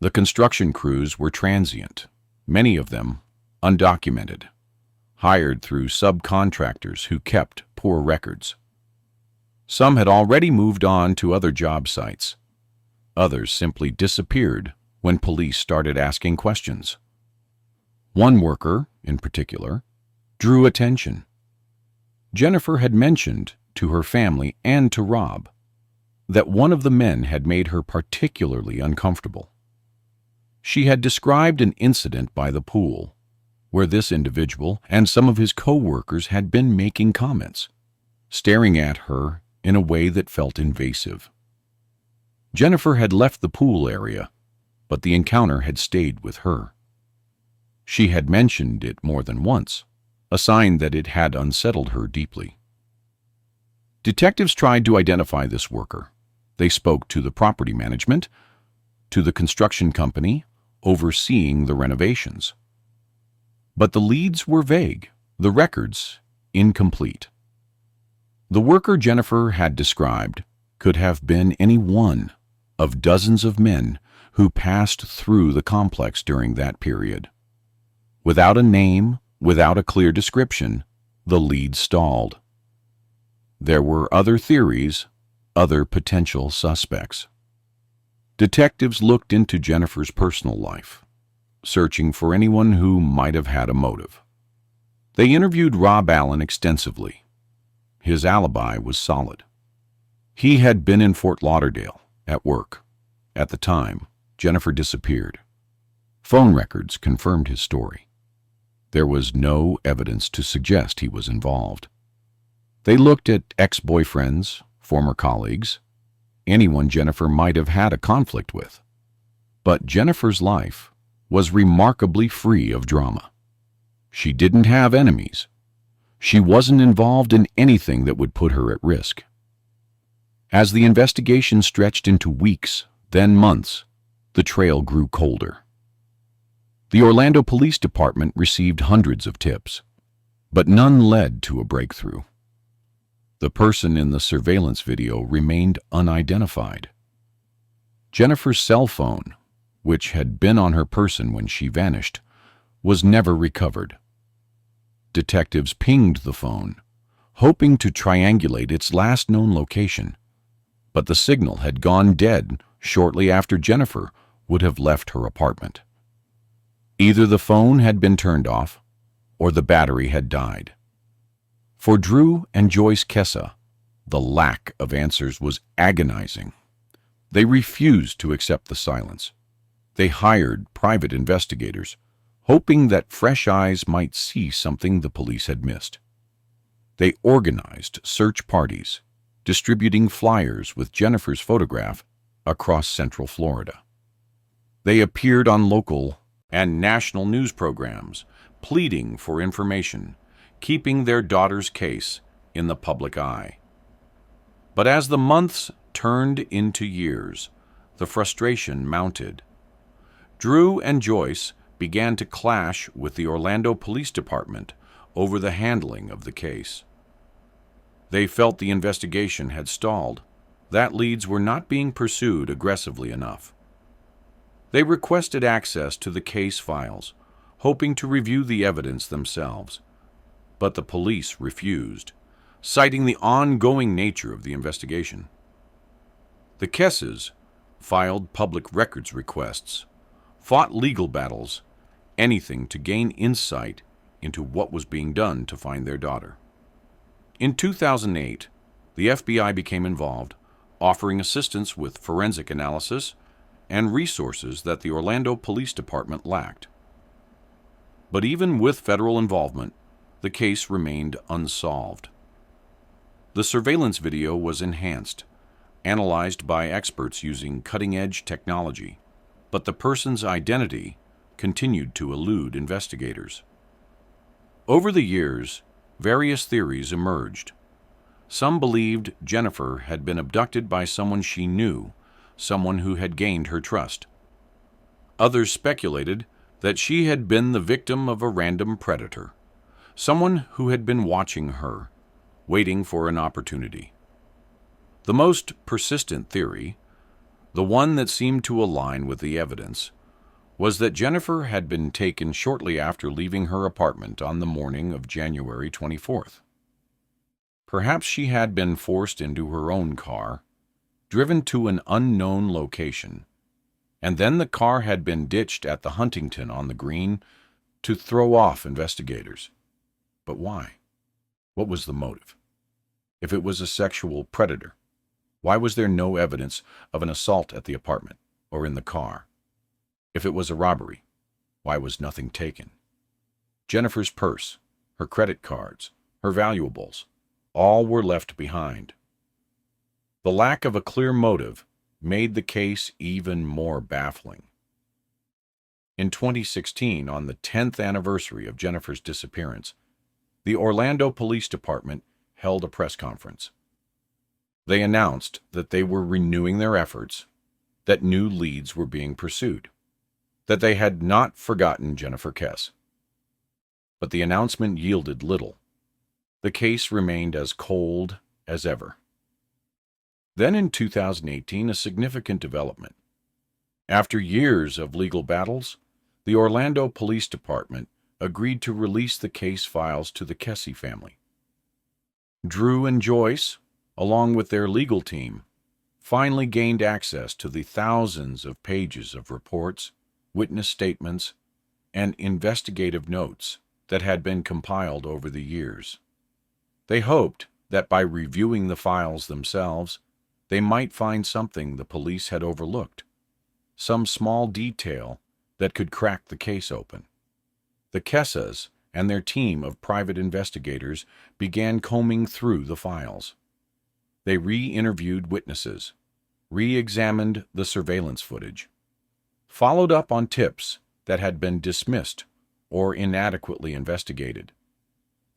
The construction crews were transient, many of them undocumented, hired through subcontractors who kept poor records. Some had already moved on to other job sites. Others simply disappeared when police started asking questions. One worker, in particular, drew attention. Jennifer had mentioned to her family and to Rob that one of the men had made her particularly uncomfortable. She had described an incident by the pool where this individual and some of his co-workers had been making comments, staring at her in a way that felt invasive. Jennifer had left the pool area, but the encounter had stayed with her. She had mentioned it more than once, a sign that it had unsettled her deeply. Detectives tried to identify this worker. They spoke to the property management, to the construction company overseeing the renovations. But the leads were vague, the records incomplete. The worker Jennifer had described could have been any one of dozens of men who passed through the complex during that period. Without a name, without a clear description, the lead stalled. There were other theories, other potential suspects. Detectives looked into Jennifer's personal life, searching for anyone who might have had a motive. They interviewed Rob Allen extensively. His alibi was solid. He had been in Fort Lauderdale at work at the time Jennifer disappeared. Phone records confirmed his story. There was no evidence to suggest he was involved. They looked at ex-boyfriends, former colleagues, anyone Jennifer might have had a conflict with. But Jennifer's life was remarkably free of drama. She didn't have enemies. She wasn't involved in anything that would put her at risk. As the investigation stretched into weeks, then months, the trail grew colder. The Orlando Police Department received hundreds of tips, but none led to a breakthrough. The person in the surveillance video remained unidentified. Jennifer's cell phone, which had been on her person when she vanished, was never recovered. Detectives pinged the phone, hoping to triangulate its last known location, but the signal had gone dead shortly after Jennifer would have left her apartment. Either the phone had been turned off, or the battery had died. For Drew and Joyce Kesse, the lack of answers was agonizing. They refused to accept the silence. They hired private investigators, hoping that fresh eyes might see something the police had missed. They organized search parties, distributing flyers with Jennifer's photograph across Central Florida. They appeared on local and national news programs, pleading for information, keeping their daughter's case in the public eye. But as the months turned into years, the frustration mounted. Drew and Joyce began to clash with the Orlando Police Department over the handling of the case. They felt the investigation had stalled, that leads were not being pursued aggressively enough. They requested access to the case files, hoping to review the evidence themselves, but the police refused, citing the ongoing nature of the investigation. The Kesses filed public records requests, fought legal battles, anything to gain insight into what was being done to find their daughter. In 2008, the FBI became involved, offering assistance with forensic analysis and resources that the Orlando Police Department lacked. But even with federal involvement, the case remained unsolved. The surveillance video was enhanced, analyzed by experts using cutting-edge technology, but the person's identity continued to elude investigators. Over the years, various theories emerged. Some believed Jennifer had been abducted by someone she knew, someone who had gained her trust. Others speculated that she had been the victim of a random predator, someone who had been watching her, waiting for an opportunity. The most persistent theory, the one that seemed to align with the evidence, was that Jennifer had been taken shortly after leaving her apartment on the morning of January 24th. Perhaps she had been forced into her own car, driven to an unknown location, and then the car had been ditched at the Huntington on the Green to throw off investigators. But why? What was the motive? If it was a sexual predator, why was there no evidence of an assault at the apartment or in the car? If it was a robbery, why was nothing taken? Jennifer's purse, her credit cards, her valuables, all were left behind. The lack of a clear motive made the case even more baffling. In 2016, on the 10th anniversary of Jennifer's disappearance, the Orlando Police Department held a press conference. They announced that they were renewing their efforts, that new leads were being pursued, that they had not forgotten Jennifer Kesse. But the announcement yielded little. The case remained as cold as ever. Then in 2018, a significant development. After years of legal battles, the Orlando Police Department agreed to release the case files to the Kesse family. Drew and Joyce, along with their legal team, finally gained access to the thousands of pages of reports, witness statements, and investigative notes that had been compiled over the years. They hoped that by reviewing the files themselves, they might find something the police had overlooked, some small detail that could crack the case open. The Kesses and their team of private investigators began combing through the files. They re-interviewed witnesses, re-examined the surveillance footage, followed up on tips that had been dismissed or inadequately investigated.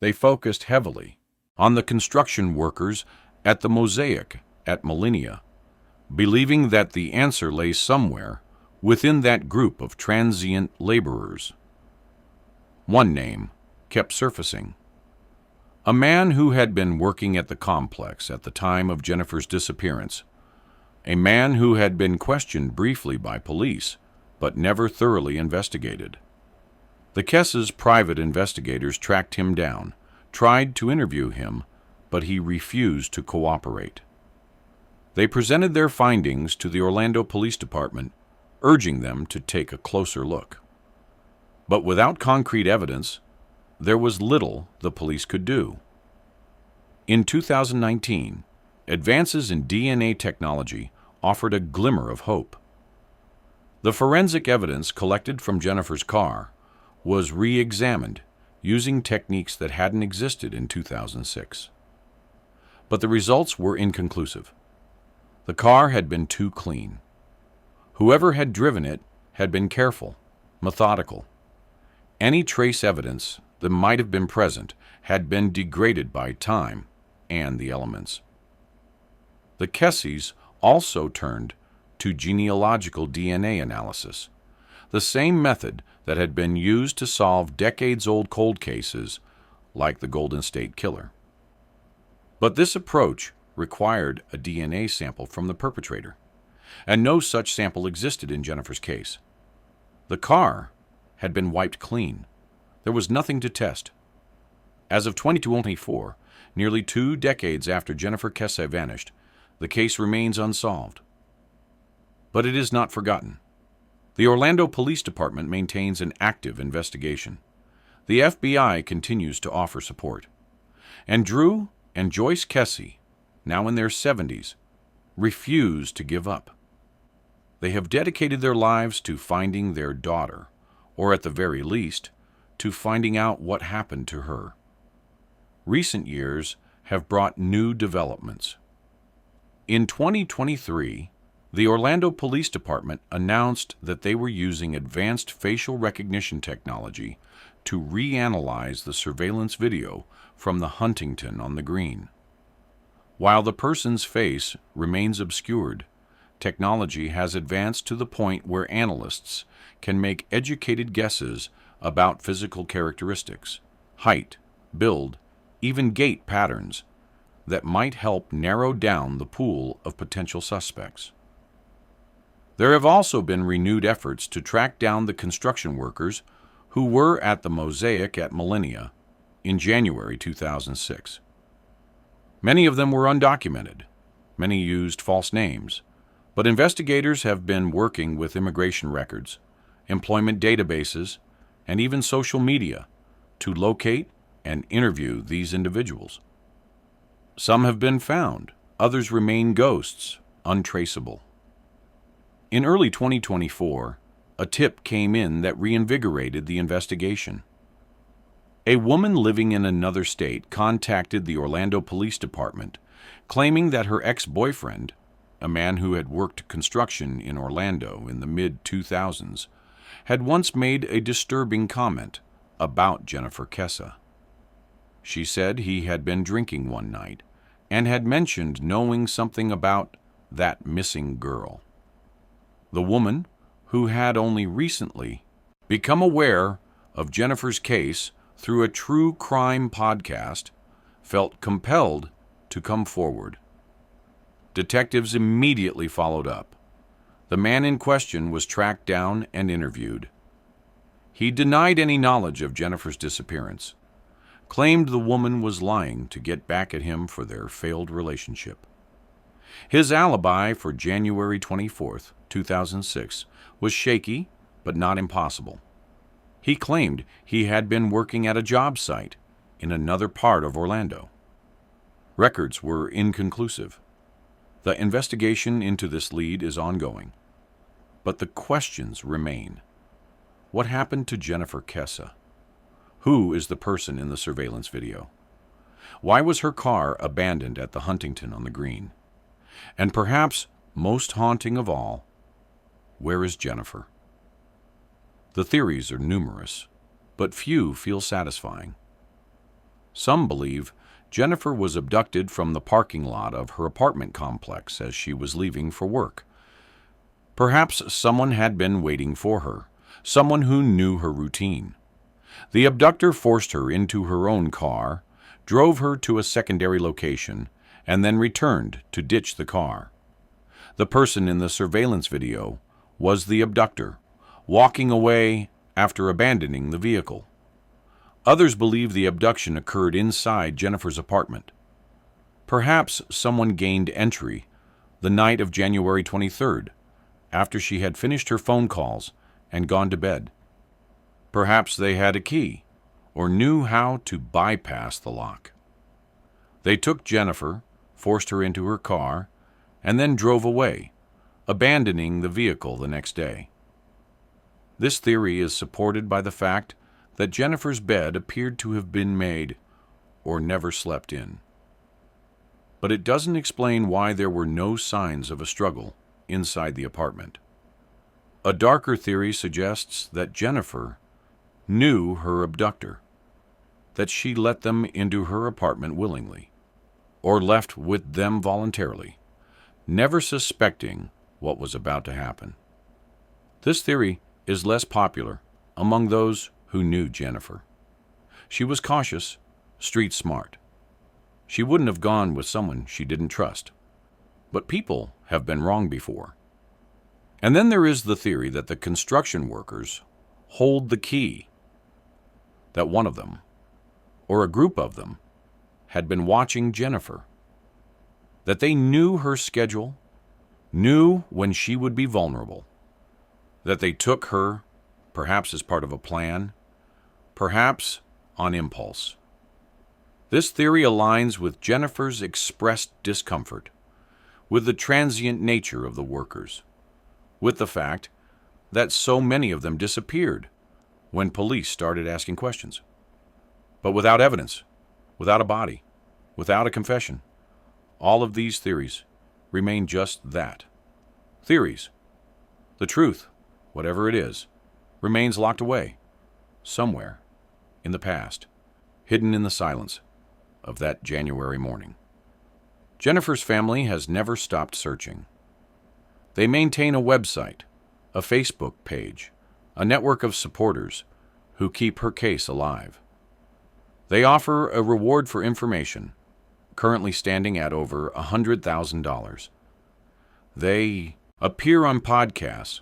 They focused heavily on the construction workers at the Mosaic at Millennia, believing that the answer lay somewhere within that group of transient laborers. One name kept surfacing. A man who had been working at the complex at the time of Jennifer's disappearance. A man who had been questioned briefly by police, but never thoroughly investigated. The Kesse's private investigators tracked him down, tried to interview him, but he refused to cooperate. They presented their findings to the Orlando Police Department, urging them to take a closer look. But without concrete evidence, there was little the police could do. In 2019, advances in DNA technology offered a glimmer of hope. The forensic evidence collected from Jennifer's car was re-examined using techniques that hadn't existed in 2006. But the results were inconclusive. The car had been too clean. Whoever had driven it had been careful, methodical. Any trace evidence that might have been present had been degraded by time and the elements. The Kesses also turned to genealogical DNA analysis, the same method that had been used to solve decades-old cold cases like the Golden State Killer. But this approach required a DNA sample from the perpetrator, and no such sample existed in Jennifer's case. The car had been wiped clean. There was nothing to test. As of 2024, nearly 2 decades after Jennifer Kesse vanished, the case remains unsolved. But it is not forgotten. The Orlando Police Department maintains an active investigation. The FBI continues to offer support. And Drew and Joyce Kesse, now in their 70s, refuse to give up. They have dedicated their lives to finding their daughter, or at the very least, to finding out what happened to her. Recent years have brought new developments. In 2023, the Orlando Police Department announced that they were using advanced facial recognition technology to reanalyze the surveillance video from the Huntington on the Green. While the person's face remains obscured, technology has advanced to the point where analysts can make educated guesses about physical characteristics, height, build, even gait patterns that might help narrow down the pool of potential suspects. There have also been renewed efforts to track down the construction workers who were at the Mosaic at Millennia in January 2006. Many of them were undocumented. Many used false names. But investigators have been working with immigration records, employment databases, and even social media to locate and interview these individuals. Some have been found. Others remain ghosts, untraceable. In early 2024, a tip came in that reinvigorated the investigation. A woman living in another state contacted the Orlando Police Department, claiming that her ex-boyfriend, a man who had worked construction in Orlando in the mid-2000s, had once made a disturbing comment about Jennifer Kesse. She said he had been drinking one night and had mentioned knowing something about that missing girl. The woman, who had only recently become aware of Jennifer's case through a true crime podcast, felt compelled to come forward. Detectives immediately followed up. The man in question was tracked down and interviewed. He denied any knowledge of Jennifer's disappearance, claimed the woman was lying to get back at him for their failed relationship. His alibi for January 24th, 2006 was shaky but not impossible. He claimed he had been working at a job site in another part of Orlando. Records were inconclusive. The investigation into this lead is ongoing, but the questions remain. What happened to Jennifer Kesse? Who is the person in the surveillance video? Why was her car abandoned at the Huntington on the Green? And perhaps most haunting of all, where is Jennifer? The theories are numerous, but few feel satisfying. Some believe Jennifer was abducted from the parking lot of her apartment complex as she was leaving for work. Perhaps someone had been waiting for her, someone who knew her routine. The abductor forced her into her own car, drove her to a secondary location, and then returned to ditch the car. The person in the surveillance video was the abductor, walking away after abandoning the vehicle. Others believe the abduction occurred inside Jennifer's apartment. Perhaps someone gained entry the night of January 23rd, after she had finished her phone calls and gone to bed. Perhaps they had a key or knew how to bypass the lock. They took Jennifer, forced her into her car, and then drove away, abandoning the vehicle the next day. This theory is supported by the fact that Jennifer's bed appeared to have been made or never slept in. But it doesn't explain why there were no signs of a struggle inside the apartment. A darker theory suggests that Jennifer knew her abductor, that she let them into her apartment willingly, or left with them voluntarily, never suspecting what was about to happen. This theory is less popular among those who knew Jennifer. She was cautious, street smart. She wouldn't have gone with someone she didn't trust. But people have been wrong before. And then there is the theory that the construction workers hold the key, that one of them, or a group of them, had been watching Jennifer, that they knew her schedule, knew when she would be vulnerable, that they took her, perhaps as part of a plan, perhaps on impulse. This theory aligns with Jennifer's expressed discomfort, with the transient nature of the workers, with the fact that so many of them disappeared when police started asking questions. But without evidence, without a body, without a confession, all of these theories remain just that. Theories. The truth, whatever it is, remains locked away, somewhere in the past, hidden in the silence of that January morning. Jennifer's family has never stopped searching. They maintain a website, a Facebook page, a network of supporters who keep her case alive. They offer a reward for information, currently standing at over $100,000. They appear on podcasts,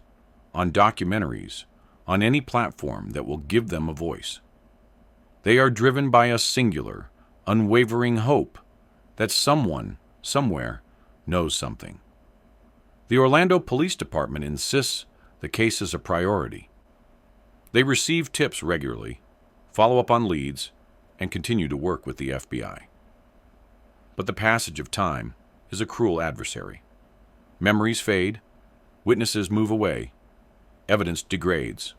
on documentaries, on any platform that will give them a voice. They are driven by a singular, unwavering hope that someone, somewhere, knows something. The Orlando Police Department insists the case is a priority. They receive tips regularly, follow up on leads, and continue to work with the FBI. But the passage of time is a cruel adversary. Memories fade, witnesses move away, evidence degrades.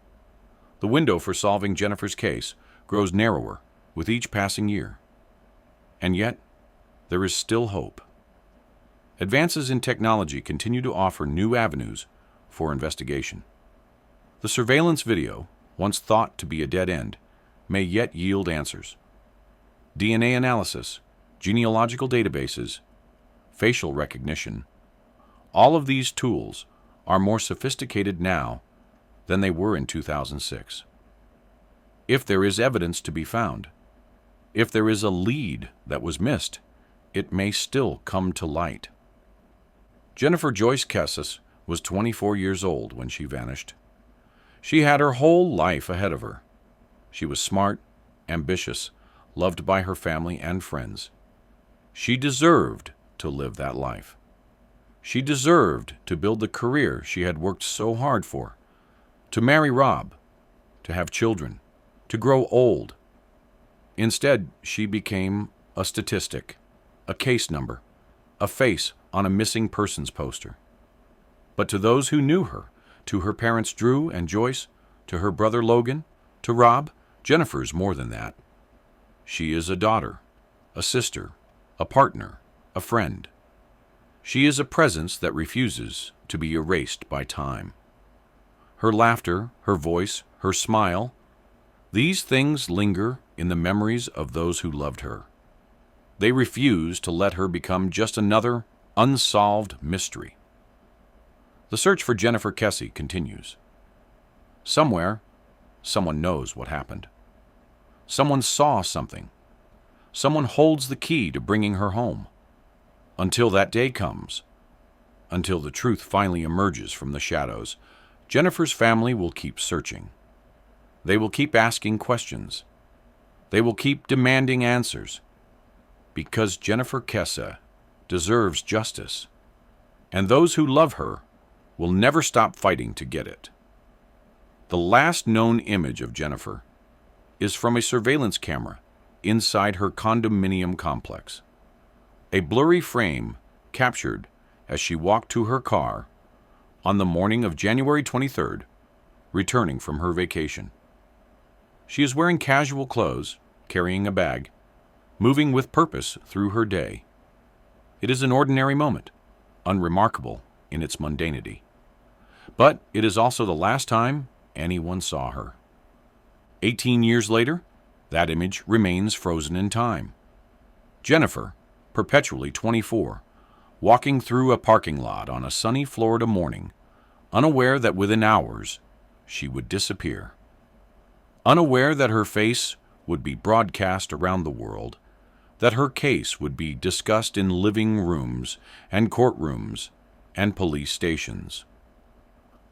The window for solving Jennifer's case grows narrower with each passing year. And yet, there is still hope. Advances in technology continue to offer new avenues for investigation. The surveillance video, once thought to be a dead end, may yet yield answers. DNA analysis, genealogical databases, facial recognition, all of these tools are more sophisticated now than they were in 2006. If there is evidence to be found, if there is a lead that was missed, it may still come to light. Jennifer Joyce Kesse was 24 years old when she vanished. She had her whole life ahead of her. She was smart, ambitious, loved by her family and friends. She deserved to live that life. She deserved to build the career she had worked so hard for, to marry Rob, to have children, to grow old. Instead, she became a statistic, a case number, a face on a missing persons poster. But to those who knew her, to her parents Drew and Joyce, to her brother Logan, to Rob, Jennifer's more than that. She is a daughter, a sister, a partner, a friend. She is a presence that refuses to be erased by time. Her laughter, her voice, her smile, these things linger in the memories of those who loved her. They refuse to let her become just another unsolved mystery. The search for Jennifer Kesse continues. Somewhere, someone knows what happened. Someone saw something. Someone holds the key to bringing her home. Until that day comes, until the truth finally emerges from the shadows, Jennifer's family will keep searching. They will keep asking questions. They will keep demanding answers. Because Jennifer Kesse deserves justice, and those who love her will never stop fighting to get it. The last known image of Jennifer is from a surveillance camera inside her condominium complex. A blurry frame captured as she walked to her car on the morning of January 23rd, returning from her vacation. She is wearing casual clothes, carrying a bag, moving with purpose through her day. It is an ordinary moment, unremarkable in its mundanity. But it is also the last time anyone saw her. 18 years later, that image remains frozen in time. Jennifer, perpetually 24, walking through a parking lot on a sunny Florida morning, unaware that within hours she would disappear. Unaware that her face would be broadcast around the world, that her case would be discussed in living rooms and courtrooms and police stations.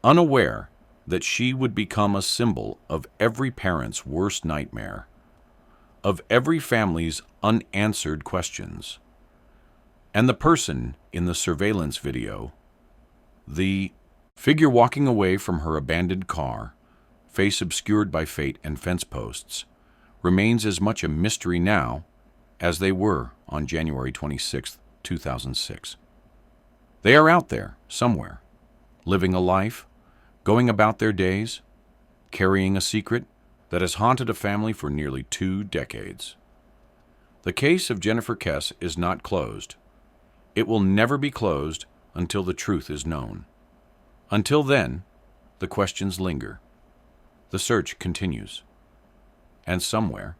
Unaware that she would become a symbol of every parent's worst nightmare, of every family's unanswered questions. And the person in the surveillance video, the figure walking away from her abandoned car, face obscured by fate and fence posts, remains as much a mystery now as they were on January 26, 2006. They are out there, somewhere, living a life, going about their days, carrying a secret that has haunted a family for nearly 2 decades. The case of Jennifer Kesse is not closed. It will never be closed until the truth is known. Until then, the questions linger. The search continues. And somewhere,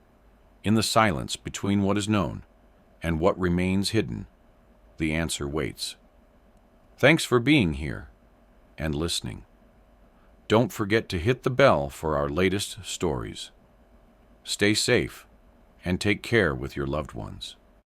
in the silence between what is known and what remains hidden, the answer waits. Thanks for being here and listening. Don't forget to hit the bell for our latest stories. Stay safe and take care with your loved ones.